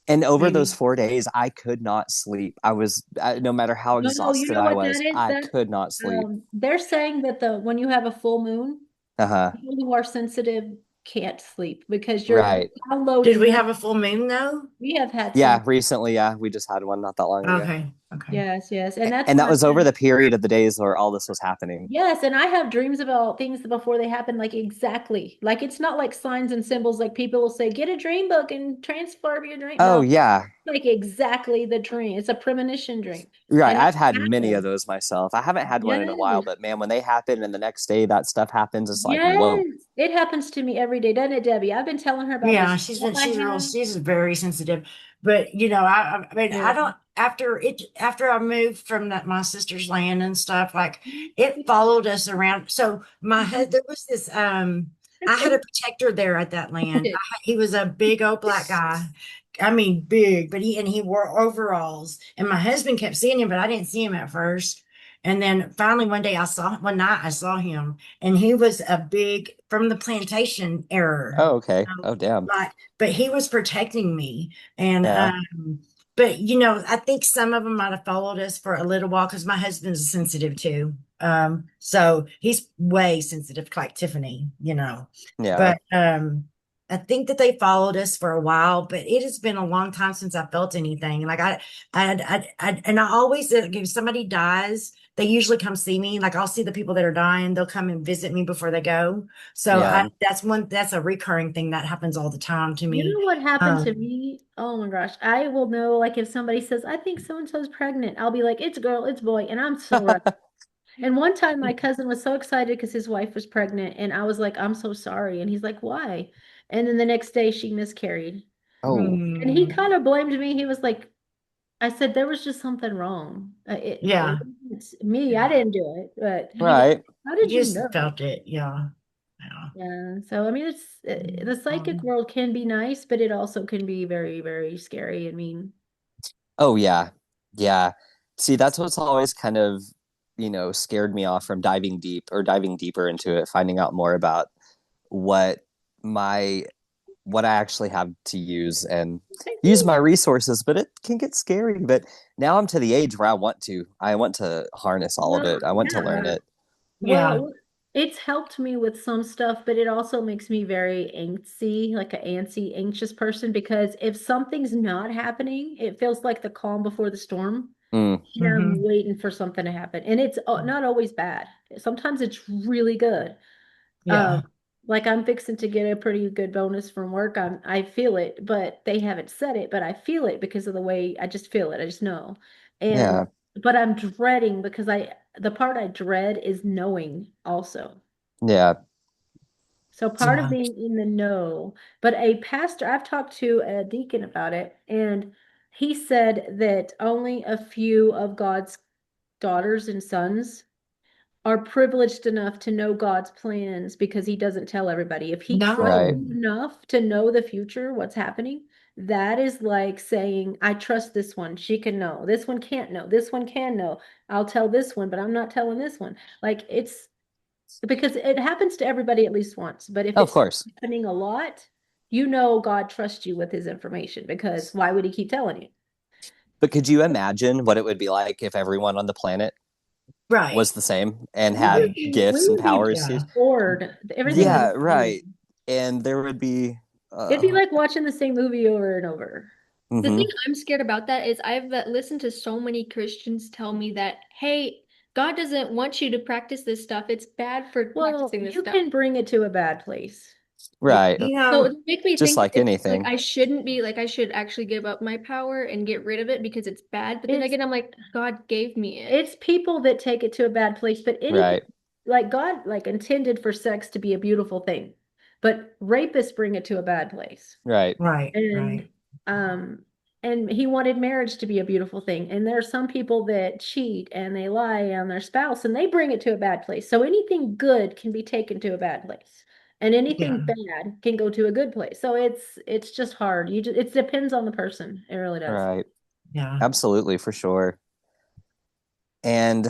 And over those Maybe. 4 days, I could not sleep. No matter how No, you exhausted know I what that was, is? I could not sleep. They're saying that when you have a full moon, Uh-huh. people who are sensitive can't sleep because you're Right. Did downloading we them. have a full moon though? We have had Yeah, some. recently, yeah. We just had one not that long ago. Okay. Okay. Yes, yes. And that's And when that I was over said, the period of the days where all this was happening. yes, and I have dreams about things before they happen, like exactly. Like it's not like signs and symbols, like people will say, get a dream book and transform your dream. Oh No, yeah. like exactly the dream. It's a premonition dream. Right. And it I've had many of happens. those myself. I haven't had one in a while, Yes. but man, when they happen and the next day that stuff happens, it's like, whoa. Yes. It happens to me every day, doesn't it, Debbie? I've been telling her about Yeah, this stuff I have. she's very sensitive. But I mean, I Yeah. don't after I moved from my sister's land and stuff, like it followed us around. So there was this I had a protector there at that land. He was a big old black guy. I mean, big, but he wore overalls. And my husband kept seeing him, but I didn't see him at first. And then finally one night I saw him, and he was a big from the plantation era. Oh, okay. Oh, damn. Like, but he was protecting me. And Yeah. but I think some of them might have followed us for a little while because my husband's sensitive too. So he's way sensitive, like Tiffany. Yeah. But I think that they followed us for a while, but it has been a long time since I felt anything. Like and I always, if somebody dies, they usually come see me. Like I'll see the people that are dying. They'll come and visit me before they go. So Yeah. that's a recurring thing that happens all the time to You me. know what happened to me? Oh my gosh. I will know, like, if somebody says, I think so and so's pregnant, I'll be like, it's girl, it's boy. And I'm so right. And one time my cousin was so excited because his wife was pregnant. And I was like, I'm so sorry. And he's like, why? And then the next day she miscarried. Oh, And he Mm, kind of blamed me. He was like, I said, there was just something wrong. yeah. It's me. I didn't do it. But he was, right. how You did you just know? felt it. Yeah. Yeah. Yeah. So, I mean, the psychic world can be nice, but it also can be very, very scary and mean. Oh, yeah. Yeah. See, that's what's always kind of, scared me off from diving deep or diving deeper into it, finding out more about what my what I actually have to use and I use think, my resources, but it can get scary. But now I'm to the age where I want to harness all of well, it. I want to learn yeah. it. Yeah. Well, it's helped me with some stuff, but it also makes me very antsy, like an anxious person, because if something's not happening, it feels like the calm before the storm. Mm, And I'm Hmm. waiting for something to happen. And it's not always bad. Sometimes it's really good. Um, Yeah. like I'm fixing to get a pretty good bonus from work. I feel it, but they haven't said it, but I feel it because of the way I just feel it. I just know. And yeah. but I'm dreading because the part I dread is knowing also. Yeah. So part of Yeah. being in the know, but a pastor, I've talked to a deacon about it, and he said that only a few of God's daughters and sons are privileged enough to know God's plans because he doesn't tell everybody. If he trusts Right. No. you enough to know the future, what's happening, that is like saying, I trust this one. She can know. This one can't know. This one can know. I'll tell this one, but I'm not telling this one. Like it's because it happens to everybody at least once. But if Of it's course. happening a lot, you know God trusts you with his information because why would he keep telling you? But could you imagine what it would be like if everyone on the planet Right. was the same and We would had be, we gifts and would be powers to Yeah. use? bored. Everything would Yeah, be right. boring. And there would be It'd be like watching the same movie over and over. The thing mhm. I'm scared about that is I've listened to so many Christians tell me that, hey, God doesn't want you to practice this stuff. It's bad for Well, practicing this you stuff. can bring it to a bad place. Yeah. Right. So it make me Just think like it's like anything. I shouldn't be like I should actually give up my power and get rid of it because it's bad. But then It's again, I'm like, God gave me it. it's people that take it to a bad place, but anything Right. like God like intended for sex to be a beautiful thing. But rapists bring it to a bad place. Right. Right. And Right. um and he wanted marriage to be a beautiful thing. And there are some people that cheat and they lie on their spouse and they bring it to a bad place. So anything good can be taken to a bad place. And anything Yeah. bad can go to a good place. So it's just hard. It depends on the person. It really does. Right. Yeah. Absolutely, for sure. And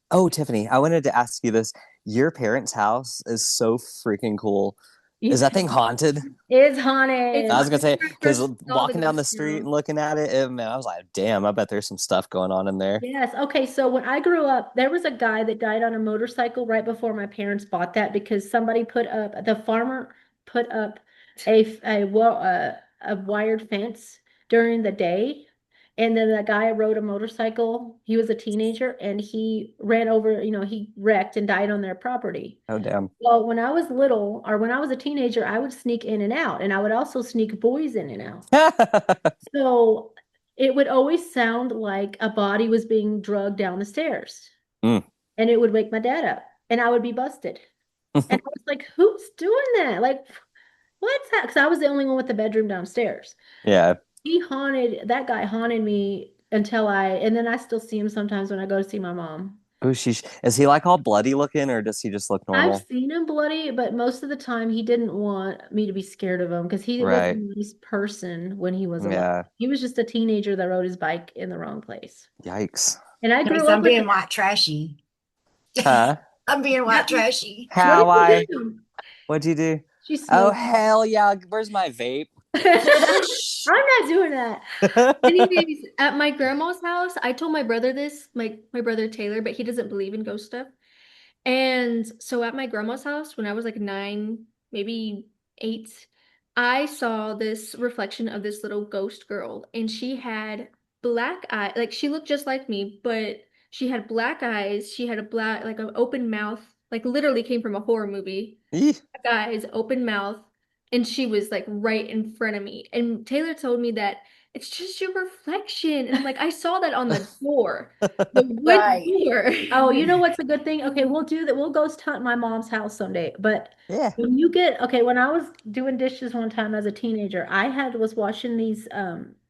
oh, Tiffany, I wanted to ask you this. Your parents' house is so freaking cool. Is that thing haunted? It's It's I haunted. was gonna say when I because first saw the walking down the ghost street town. and looking at it, man, I was like, damn, I bet there's some stuff going on in there. Yes. Okay. So when I grew up, there was a guy that died on a motorcycle right before my parents bought that because somebody the farmer put up a wired fence during the day. And then the guy rode a motorcycle. He was a teenager and he ran over, he wrecked and died on their property. Oh, damn. Well, when I was little or when I was a teenager, I would sneak in and out, and I would also sneak boys in and out. So it would always sound like a body was being drugged down the stairs, Mm. and it would wake my dad up, and I would be busted. And I was like, who's doing that? Like, what's that? Because I was the only one with the bedroom downstairs. Yeah. That guy haunted me and then I still see him sometimes when I go to see my mom. Oh, is he like all bloody looking, or does he just look I've normal? seen him bloody, but most of the time he didn't want me to be scared of him because he was a Right. nice person when he was alive. Yeah. He was just a teenager that rode his bike in the wrong place. Yikes. And I Chase, grew I'm up with being white trashy. Huh? I'm being white trashy. How What did I? you do? What'd you do? She Oh, smoked. hell yeah. Where's my vape? I'm not doing that. Anyways, at my grandma's house, I told my brother this, my brother Taylor, but he doesn't believe in ghost stuff. And so at my grandma's house, when I was like 9, maybe 8, I saw this reflection of this little ghost girl, and she had black eye, like she looked just like me, but she had black eyes. She had a black, like an open mouth, like literally came from a horror movie. Eeh. Black eyes, open mouth, and she was like right in front of me. And Taylor told me that it's just your reflection. And I'm like, I saw that on the door, the wood Right. door. Oh, you know what's a good thing? Okay, we'll do that. We'll ghost hunt my mom's house someday. But Yeah. when I was doing dishes one time as a teenager, was washing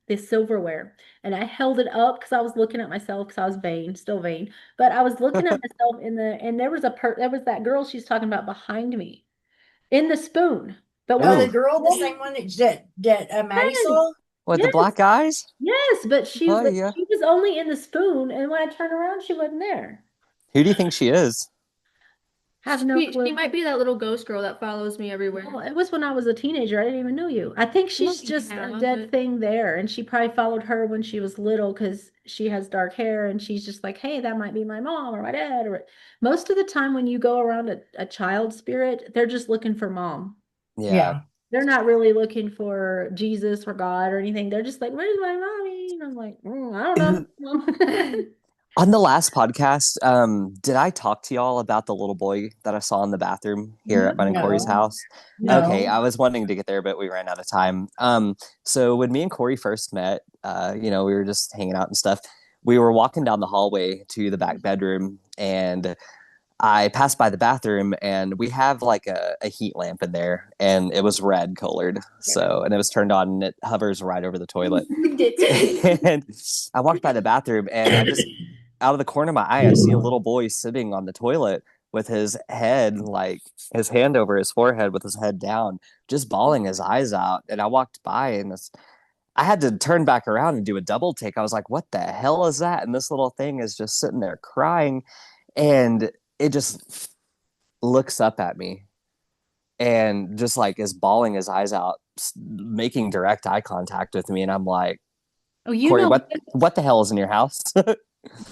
this silverware, and I held it up because I was looking at myself because I was vain, still vain. But I was looking at myself and there was that girl she's talking about behind me in the spoon. But Oh, when the girl, the same one that Maddie saw? What, the Yes. black eyes? Yes, but Oh, yeah. she was only in the spoon, and when I turned around, she wasn't there. Who do you think she is? Have no She clue. might be that little ghost girl that follows me everywhere. Well, it was when I was a teenager. I didn't even know you. I think she's Well, just yeah, a dead but- thing there, and she probably followed her when she was little because she has dark hair, and she's just like, "Hey, that might be my mom or my dad." Or most of the time when you go around a child spirit, they're just looking for mom. Yeah. They're not really looking for Jesus or God or anything. They're just like, "Where's my mommy?" And I'm like, I don't know. On the last podcast, did I talk to y'all about the little boy that I saw in the bathroom here at mine and Corey's No. house? No. Okay, I was wanting to get there, but we ran out of time. So when me and Corey first met, we were just hanging out and stuff. We were walking down the hallway to the back bedroom, and I passed by the bathroom, and we have like a heat lamp in there, and it was red colored. So, and it was turned on, and it hovers right over the toilet. And I walked by the bathroom, and I just, out of the corner of my eye, I see a little boy sitting on the toilet with his head, like his hand over his forehead with his head down, just bawling his eyes out. And I walked by, and I had to turn back around and do a double take. I was like, what the hell is that? And this little thing is just sitting there crying, and it just looks up at me and just like is bawling his eyes out, making direct eye contact with me. And I'm like, Oh, you Corey, know, what the hell is in your house?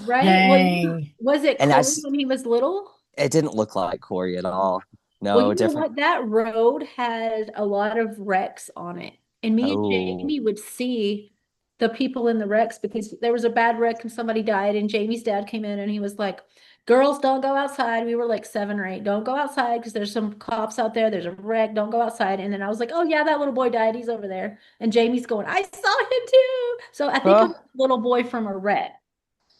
right? Dang. Was it And Corey when he was little? It didn't look like Corey at all. No, Well, you know different. what? That road had a lot of wrecks on it. And me and Oh. Jamie would see the people in the wrecks because there was a bad wreck and somebody died. And Jamie's dad came in and he was like, girls, don't go outside. We were like 7 or 8. Don't go outside because there's some cops out there. There's a wreck. Don't go outside. And then I was like, oh, yeah, that little boy died. He's over there. And Jamie's going, I saw him too. So I think it was a little boy from a wreck.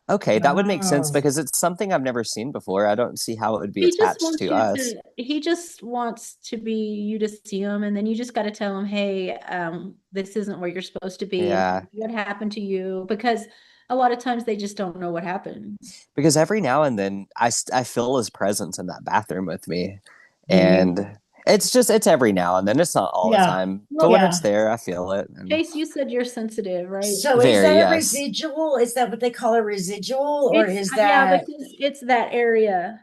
Okay, that would make sense Oh. because it's something I've never seen before. I don't see how it would be He just attached wants to you us. to, he just wants to be you to see him, and then you just got to tell him, hey, this isn't where you're supposed to be. Yeah. What happened to you? Because a lot of times they just don't know what happened. Because every now and then I feel his presence in that bathroom with me. Do you? And it's every now and then. It's not all the Yeah. time. Well, But when yeah. it's there, I feel it. And Chase, you said you're sensitive, right? So is Very, that a yes. residual? Is that what they call a residual? Or is yeah, that, because it's that area.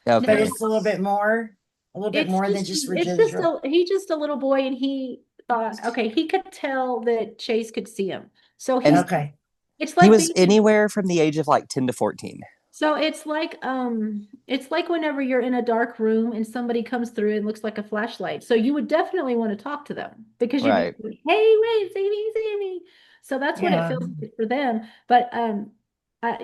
okay. but it's a little bit more than just residual? He's just a little boy, and he thought, okay, he could tell that Chase could see him. So And- Okay. it's He like was being- anywhere from the age of like 10 to 14. So it's like whenever you're in a dark room and somebody comes through and looks like a flashlight. So you would definitely want to talk to them because you'd Right. be like, hey, wait, see me, see me. So that's what it Yeah. feels like for them. But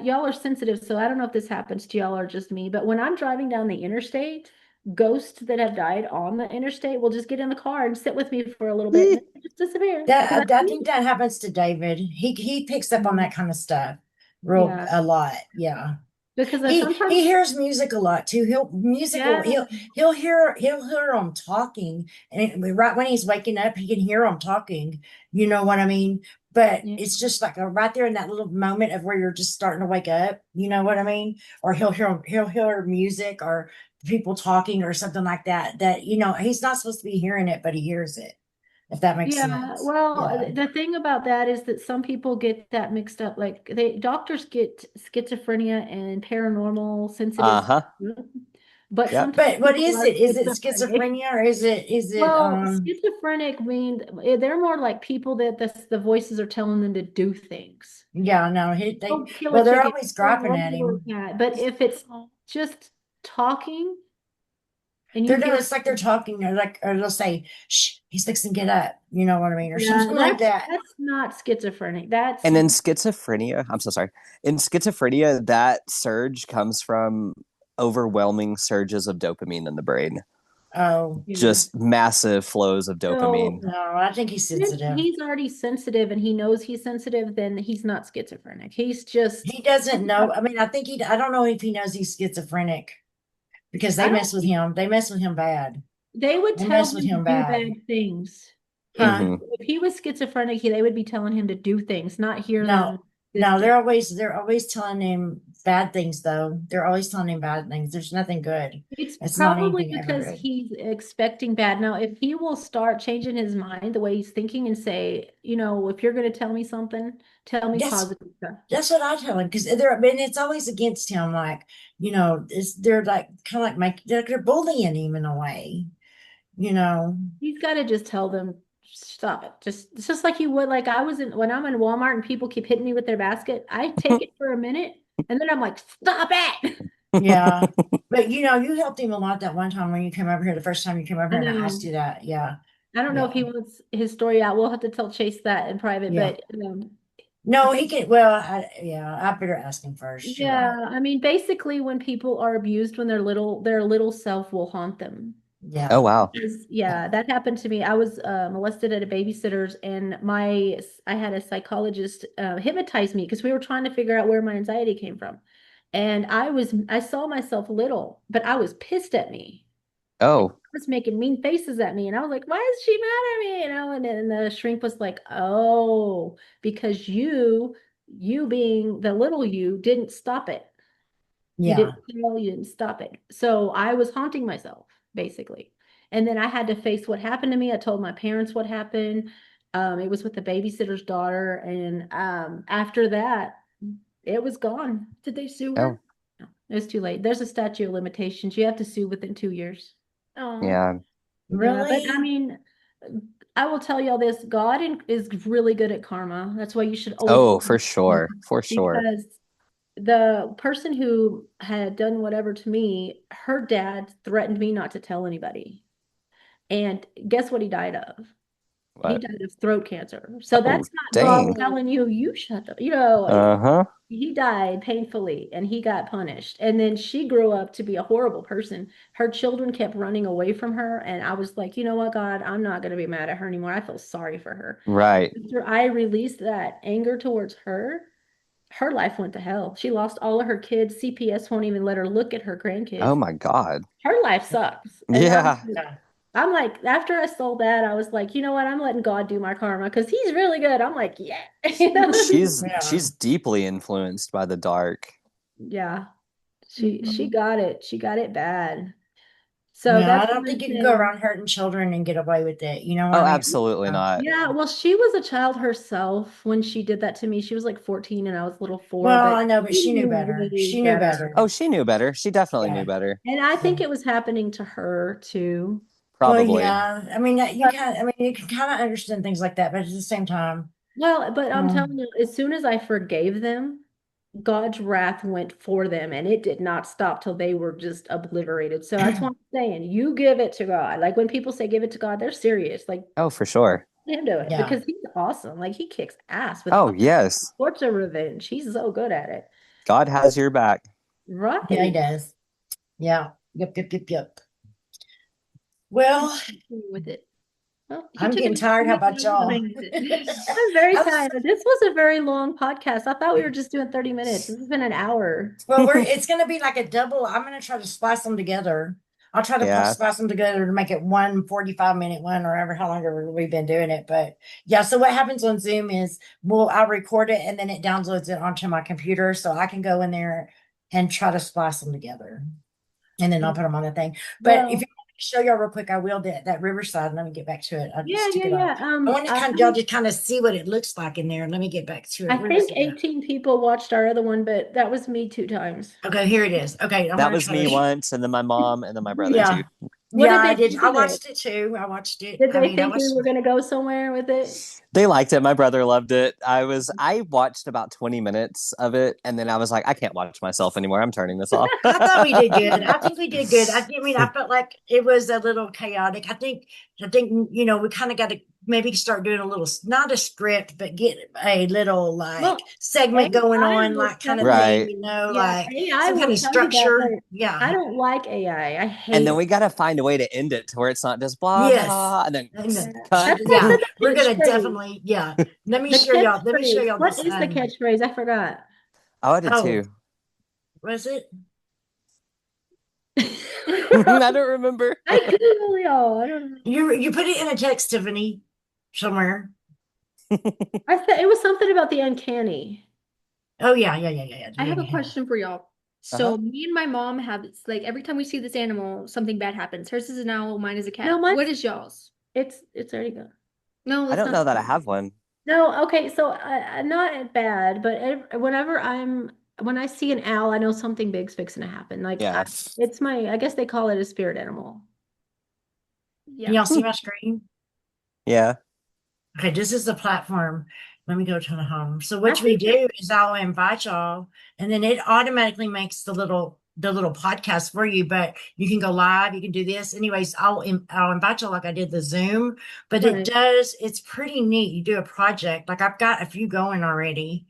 y'all are sensitive, so I don't know if this happens to y'all or just me, but when I'm driving down the interstate, ghosts that have died on the interstate will just get in the car and sit with me for a little bit and then they just disappear. Because I think that happens to David. He picks up on that kind of stuff Yeah. a lot. Yeah. Because sometimes, He hears music a lot too. yeah, He'll hear them talking, and right when he's waking up, he can hear them talking. You know what I mean? But yeah, it's just like right there in that little moment of where you're just starting to wake up. You know what I mean? Or he'll hear music or people talking or something like that. That he's not supposed to be hearing it, but he hears it. If that makes yeah. sense. Well, Yeah. the thing about that is that some people get that mixed up. Like doctors get schizophrenia and paranormal sensitive, Uh-huh. but Yep. sometimes But what people is are it? Is it schizophrenic. schizophrenia or is it Well, schizophrenic mean they're more like people that the voices are telling them to do things. yeah, no, Don't kill a well, they're chicken, always don't griping run at over a him. cat. But if it's just talking and you They're no, hear, it's like they're talking, or they'll say, "Shh, he's fixing to get up," you know what I mean, or yeah, something like that. that's not schizophrenic. That's And in schizophrenia, I'm so sorry. In schizophrenia, that surge comes from overwhelming surges of dopamine in the brain. Oh yeah. Just massive flows of So dopamine. no, I think he's if sensitive. he's already sensitive and he knows he's sensitive, then he's not schizophrenic. He's just, He doesn't know. I mean, I don't know if he knows he's schizophrenic because they I don't mess with think him. They mess with him bad. they would They tell mess with him to him do bad. bad things. If Huh? Hmm. if he was schizophrenic, they would be telling him to do things, not hear No, them no, existing. they're always telling him bad things though. They're always telling him bad things. There's nothing good. It's It's not probably anything ever because good. he's expecting bad. Now, if he will start changing his mind, the way he's thinking, and say, if you're going to tell me something, tell me That's positive stuff. that's what I tell him because I mean, it's always against him. Like they're like kind of like they're bullying him in a way. You know. He's got to just tell them, stop it. Just like you would, like when I'm in Walmart and people keep hitting me with their basket, I take it for a minute and then I'm like, stop it. Yeah, but you helped him a lot that one time when you came over here. The first time you came over I here, and I asked know. you that. Yeah, I don't know if yeah, he wants his story out. We'll have to tell Chase that in private, yeah. but No, he can. Well, I better ask him first. You're right. yeah, I mean, basically, when people are abused when they're little, their little self will haunt them. Oh Yeah, wow. Yeah, that happened to me. I was molested at a babysitter's, and I had a psychologist hypnotize me because we were trying to figure out where my anxiety came from. And I saw myself little, but I was pissed at me. Oh, Was making mean faces at me, and I was like, "Why is she mad at me?" And then the shrink was like, "Oh, because you being the little you didn't stop it. You yeah, didn't tell, you didn't stop it." So I was haunting myself, basically. And then I had to face what happened to me. I told my parents what happened. It was with the babysitter's daughter. And after that, it was gone. Did they sue oh, her? No, it was too late. There's a statute of limitations. You have to sue within 2 years. Oh, yeah. yeah. But I really. mean, I will tell y'all this, is really good at karma. That's why you should always Oh, for sure. For sure. because the person who had done whatever to me, her dad threatened me not to tell anybody. And guess what he died of? He What? died of throat cancer. So Oh, that's not God dang. telling you shut up. Uh-huh. He died painfully and he got punished. And then she grew up to be a horrible person. Her children kept running away from her. And I was like, you know what, God, I'm not going to be mad at her anymore. I feel sorry for her. Right. After I released that anger towards her life went to hell. She lost all of her kids. CPS won't even let her look at her Oh grandkids. my God. Her life sucks. And Yeah. Yeah, I'm like, after I sold that, I was like, you know what? I'm letting God do my karma because he's really good. I'm like, yeah. yeah. She's deeply influenced by the dark. Yeah. She got it. She got it bad. So Yeah, I that's don't one think you can go thing. around hurting children and get away with it. You know what Oh, I mean? absolutely not. Yeah, well, she was a child herself when she did that to me. She was like 14 and I was little four, Well, but I know, but she she knew knew better. way She knew better. better. Oh, she knew better. She definitely knew Yeah. better. And I Yeah. think it was happening to her too. Well, Probably. yeah. I mean, you can kind of understand things like that, but at the same time, Well, but I'm um, telling you, as soon as I forgave them, God's wrath went for them and it did not stop till they were just obliterated. So that's what I'm saying. You give it to God. Like when people say give it to God, they're serious. Like Oh, for sure. him do it Yeah. because he's awesome. Like he kicks ass with Oh, all yes. sorts of revenge. He's so good at it. God has your back. Right. Yeah, he does. Yeah. Yep. Well, with it. Well, he I'm took getting it. tired. How about y'all? I'm very I was- tired. This was a very long podcast. I thought we were just doing 30 minutes. This has been an hour. Well, it's going to be like a double. I'm going to try to splice them together. I'll try to Yeah. splice them together to make it one 45-minute one or ever how long ever we've been doing it. But yeah, so what happens on Zoom is I'll record it and then it downloads it onto my computer so I can go in there and try to splice them together. And then I'll put them on the thing. But Well, if you want me to show y'all real quick, I will that Riverside. Let me get back to it. I yeah, just took it off. yeah. I want to y'all to kind of see what it looks like in there. Let me get back to it. I Where is think it? 18 people watched our other one, but that was me 2 times. Okay, here it is. Okay, I'm That gonna was try me to- once, and then my mom, and then my brother Yeah. too. What Yeah, did I they did. think I of it? watched it too. I watched it. Did I they mean, I think we watched were going to go somewhere with it? They liked it. My brother loved it. I watched about 20 minutes of it, and then I was like, I can't watch myself anymore. I'm turning this off. I thought we did good. I think we did good. I mean, I felt like it was a little chaotic. I think, we kind of got to maybe start doing a little, not a script, but get a little Well, segment going AI on, will like kind of tell Right. thing, Yeah, like AI some will kind of tell you that, structure. but I Yeah. don't like AI. I hate And then it. we got to find a way to end it to where it's not just blah, Yes. blah, and then And Yeah. cut. Yeah, the we're gonna catchphrase. definitely. Yeah. Let me The show y'all. Let me show catchphrase. y'all What this. is the catchphrase? I forgot. Oh, I did Oh. too. Was it? I don't remember. I Google y'all. I don't know. You put it in a text, Tiffany, somewhere. I thought it was something about the uncanny. Oh yeah. I have a Yeah. question for y'all. So me and my mom have it's like every time we see this animal, something bad happens. Hers is an owl, mine is a cat. No, mine's- What is y'all's? It's already gone. No, I that's don't not know that I true. have one. No, okay, so not bad, but whenever when I see an owl, I know something big's fixing to happen. Like Yeah. it's I guess they call it a spirit animal. Can Yeah. y'all see my screen? Yeah. Okay, this is the platform. Let me go to the home. So I what we think do is I'll invite y'all, and then it automatically makes the little podcast for you. But you can go live. You can do this. Anyways, I'll invite y'all like I did the Zoom. But Right. it's pretty neat. You do a project. Like I've got a few going already,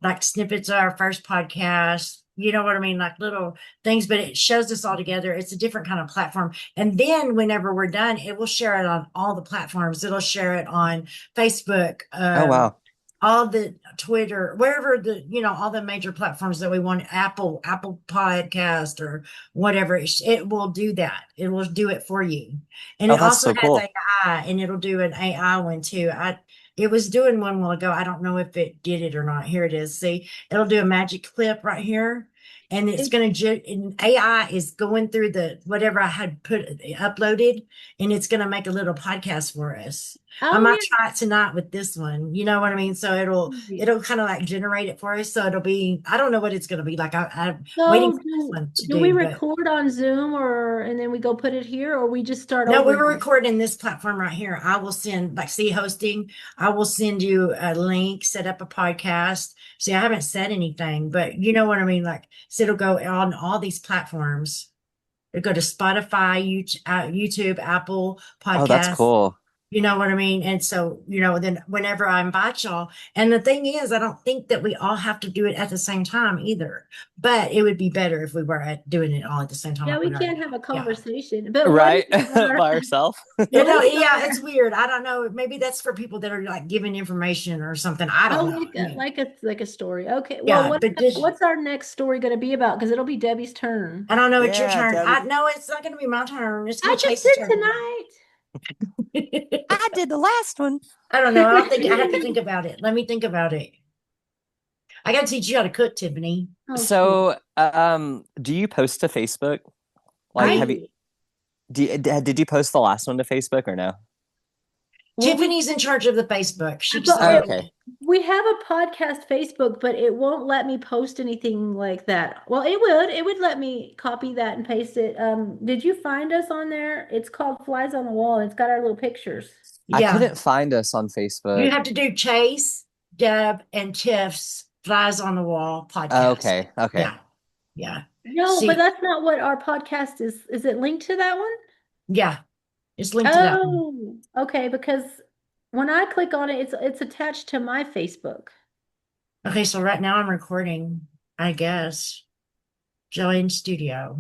like snippets of our first podcast. You know what I mean? Like little things, but it shows us all together. It's a different kind of platform. And then whenever we're done, it will share it on all the platforms. It'll share it on Facebook. Oh, wow. All the Twitter, wherever all the major platforms that we want, Apple Podcast or whatever, it will do that. It will do it for you. And Oh, it that's also so has cool. AI, and it'll do an AI one too. It was doing one while ago. I don't know if it did it or not. Here it is. See, it'll do a magic clip right here. And it's going to, AI is going through whatever I had uploaded, and it's going to make a little podcast for us. I might try it tonight with this one. You know what I mean? So it'll kind of like generate it for us. So it'll be, I don't know what it's going to be like. I'm waiting for this one to do we record on Zoom and then we go put it here, or we just start No, over? we were recording this platform right here. I will send, like, see hosting. I will send you a link, set up a podcast. See, I haven't said anything, but you know what I mean? Like, so it'll go on all these platforms. It'll go to Spotify, YouTube, Apple Podcasts. Oh, that's cool. You know what I mean? And so, then whenever I invite y'all, and the thing is, I don't think that we all have to do it at the same time either, but it would be better if we were doing it all at the same time. Yeah, we can't have a conversation, but right by ourselves. It's weird. I don't know. Maybe that's for people that are like giving information or something. I don't know. Like a story. Okay. Yeah, Well, but what's our next story going to be about? Because it'll be Debbie's turn. I don't know. It's your Yeah, turn. Debbie. No, it's not going to be my turn. It's I going to just Chase's did turn. tonight. I did the last one. I don't know. I don't think I have to think about it. Let me think about it. I got to teach you how to cook, Tiffany. Oh, So, do you post to Facebook? Like, did you post the last one to Facebook or no? Well, Tiffany's in charge of the Facebook. Okay. We have a podcast Facebook, but it won't let me post anything like that. Well, it would let me copy that and paste it. Did you find us on there? It's called Flies on the Wall, and it's got our little pictures. I Yeah. couldn't find us on Facebook. You have to do Chaise, Deb, and Tiff's Flies on the Wall podcast. Oh, okay. Yeah. No, See- but that's not what our podcast is. Is it linked to that one? Yeah. It's linked to that one. Oh, okay, because When I click on it, it's attached to my Facebook. Okay, so right now I'm recording, I guess. Join studio.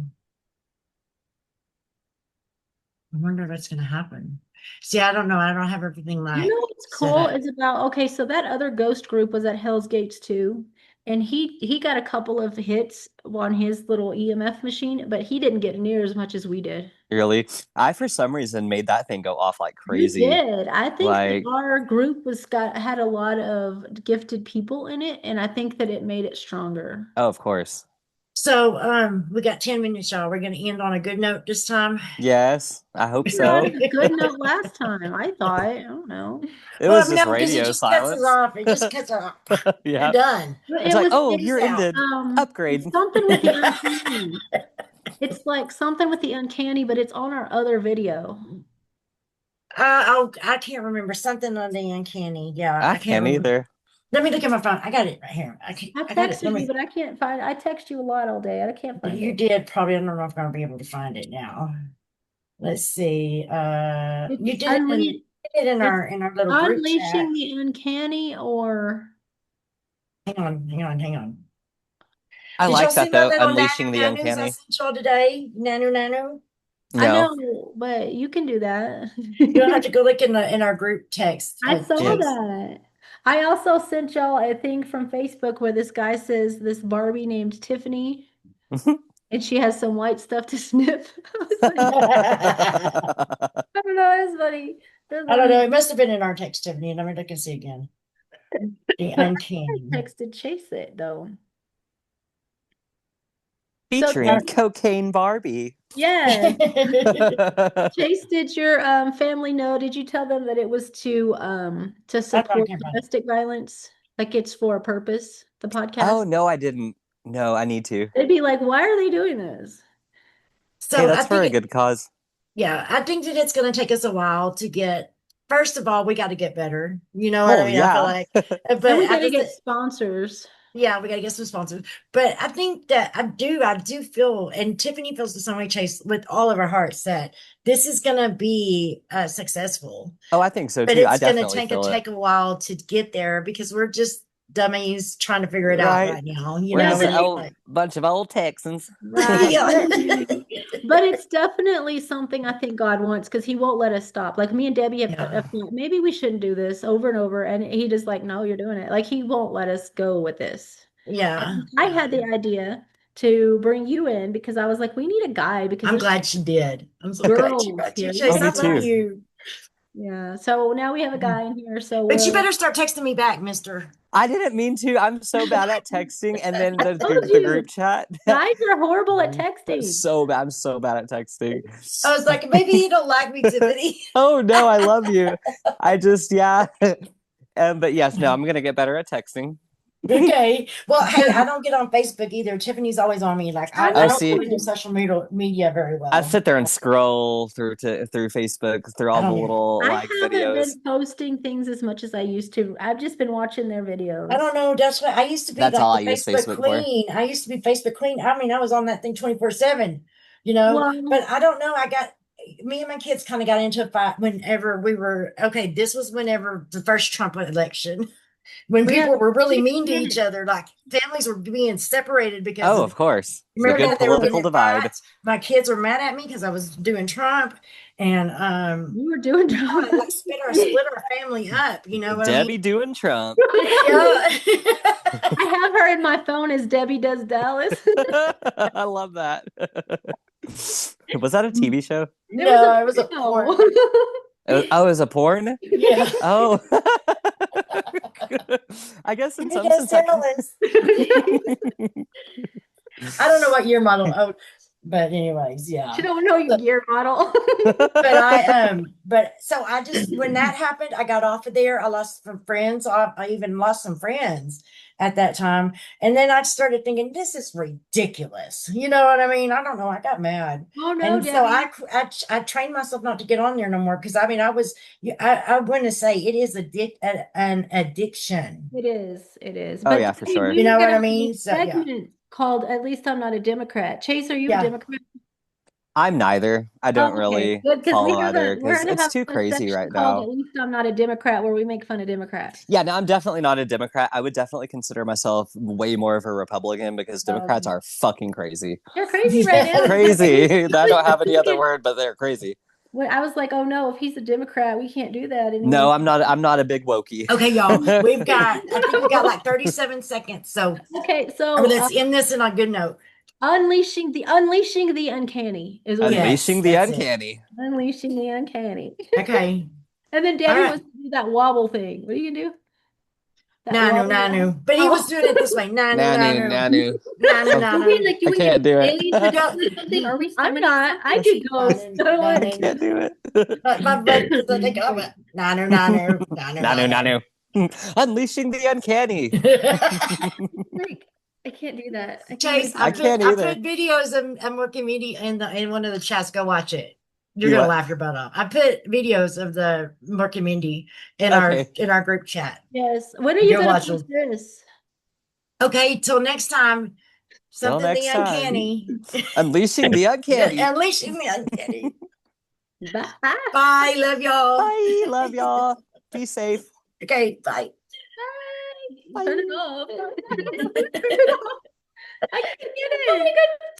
I wonder if that's gonna happen. See, I don't know. I don't have everything You like know what's set cool up. is about, okay, so that other ghost group was at Hell's Gates too. And he got a couple of hits on his little EMF machine, but he didn't get near as much as we did. Really, I for some reason made that thing go off like You crazy. did. I think that Like, our group had a lot of gifted people in it, and I think that it made it stronger. oh, of course. So, we got 10 minutes, y'all. We're gonna end on a good note this time. Yes, I hope We had so. a good note last time, I thought. I don't know. It Well, was just no, because it radio just cuts us silence. off. It just cuts us off. You're Yeah. done. But It's it like, was oh, Peace you're out. ended. Upgrade. it's something with the uncanny. It's like something with the uncanny, but it's on our other video. Oh, I can't remember something on the uncanny. Yeah, I I can't can't remember. either. Let me look at my phone. I got it right here. I I got it. Let texted you, me. but I can't find. I text you a lot all day. I can't find You it. did probably. I don't know if I'm gonna be able to find it now. Let's see. It's You did it in it's our little group chat. unleashing the uncanny, or Hang on. I Did y'all like see that my though, little unleashing the nanus I uncanny. sent y'all today? Nanu. I No, know, but you can do that. You don't have to go look in our group text. I saw Yeah. Chase. that. I also sent y'all a thing from Facebook where this guy says this Barbie named Tiffany, and she has some white stuff to snip. I was like, I don't know, it's funny. That's I don't know. funny. It must have been in our text, Tiffany. Let me look and see again. The But I uncanny. texted Chase it though. featuring Cocaine Barbie. Yeah, I Chase, did your family know? Did you tell them that it was to support can't find it. domestic violence? Like it's for a purpose, the Oh podcast? no, I didn't. No, I need to. They'd be like, why are they doing this? Hey, So I that's for a think, good cause. yeah, I think that it's going to take us a while to get. First of all, we got to get better. You know what I Oh mean? I feel yeah. like, but And we I got to just, get sponsors. yeah, we got to get some sponsors. But I think that I do feel, and Tiffany feels the same way, Chase, with all of our hearts that this is going to be successful. Oh, I think so But too. I it's going to definitely feel it. take a while to get there because we're just dummies trying to figure it out Right. right now. You We're know Yeah, just what but I mean? a Like, bunch of old Texans. right. yeah. But it's definitely something I think God wants because He won't let us stop. Like me and Debbie Yeah. have thought, maybe we shouldn't do this over and over. And He just like, no, you're doing it. Like He won't let us go with this. Yeah. And I had the idea to bring you in because I was like, we need a guy because I'm there's glad she did. I'm so glad you girls brought you, here. Chase. Oh, I me love too. you. Yeah. So now we have a guy in here. So But you we'll. better start texting me back, mister. I didn't mean to. I'm so bad at texting, and then I the told the group you, chat. guys are horrible at texting. So bad. I'm so bad at texting. I was like, maybe you don't like me, Tiffany. Oh no, I love you. I just yeah. But yes, no, I'm gonna get better at texting. Okay. Well, hey, I don't get on Facebook either. Tiffany's always on me. Like, I I Oh, don't see, really do social media very I well. sit there and scroll through Facebook through I all the don't either. little I like haven't videos. been posting things as much as I used to. I've just been watching their I videos. don't know. That's what I used to be That's like all the I use Facebook Facebook for. queen. I used to be Facebook queen. I mean, I was on that thing 24/7, you know, Well, but I don't know. Me and my kids kind of got into a fight whenever we were, okay, this was whenever the first Trump election, when yeah, people were really mean to each minutes. other, like families were being separated because Oh, of, of course, the remember good that they were political getting in divide. fights. My kids were mad at me because I was doing Trump and, You were doing yeah, Trump. like split our family up. You know what I Debbie mean? doing Trump. Yeah. I have her in my phone as Debbie Does Dallas. I love that. Was that a TV show? There was No, it was a a porn. Oh, it was a porn? Yeah. Oh. I guess in You some just sense I tell us. I don't know what year model. Oh, but anyways, yeah. She don't know your gear model. But so I just, when that happened, I got off of there. I lost some friends. I even lost some friends at that time. And then I started thinking, this is ridiculous. You know what I mean? I don't know. I got mad. Oh no, And so Debbie. I trained myself not to get on there no more. Cause I mean, I want to say it is an addiction. It is. It is. Oh But yeah, for Debbie, sure. we You were know what gonna I have mean? a So yeah. segment called "At Least I'm Not a Democrat." Chase, are you a Yeah. Democrat? I'm neither. I don't Okay, really good, because follow either we're because gonna it's have too a crazy section right called now. "At least I'm not a Democrat," where we make fun of Democrats. Yeah, no, I'm definitely not a Democrat. I would definitely consider myself way more of a Republican because Democrats are fucking crazy. They're crazy right now. Crazy. I don't have any other thinking- word, but they're crazy. When I was like, "Oh no, if he's a Democrat, we can't do that anymore." No, I'm not. I'm not a big wokey. Okay, y'all. I think we got like 37 seconds. So Okay, so let's end this on a good note. unleashing the uncanny is what it is. Unleashing the that's it. uncanny. Unleashing the uncanny. Okay. And then Daddy right. wants to do that wobble thing. What are you gonna do? That Nanu, wobble- nanu. But he Oh. was doing it this way. Nanu, Nanu, nanu. nanu. Nanu, Okay, nanu. like you I when can't do it. aliens are doing something. Are we I'm summoning not. I something? do ghosts. Nanu, So I don't want nanu. I can't do it. My butt is like, nanu, nanu, nanu, Nanu, nanu. Unleashing the uncanny. like I can't do that. I can't Chase, do I I that. can't either. put videos of Morky Media in one of the chats. Go watch it. You're You gonna what? laugh your butt off. I put videos of the Morky Mindy in Okay. our group chat. Yes. When are you Go gonna watch post this? Okay, till next time. Till Something next the time. uncanny. Unleashing the uncanny. Unleashing the uncanny. Bye. Bye. Love y'all. Bye. Love y'all. Be safe. Okay, bye. Turn it off. Turn it off. I can't get it. Oh my God.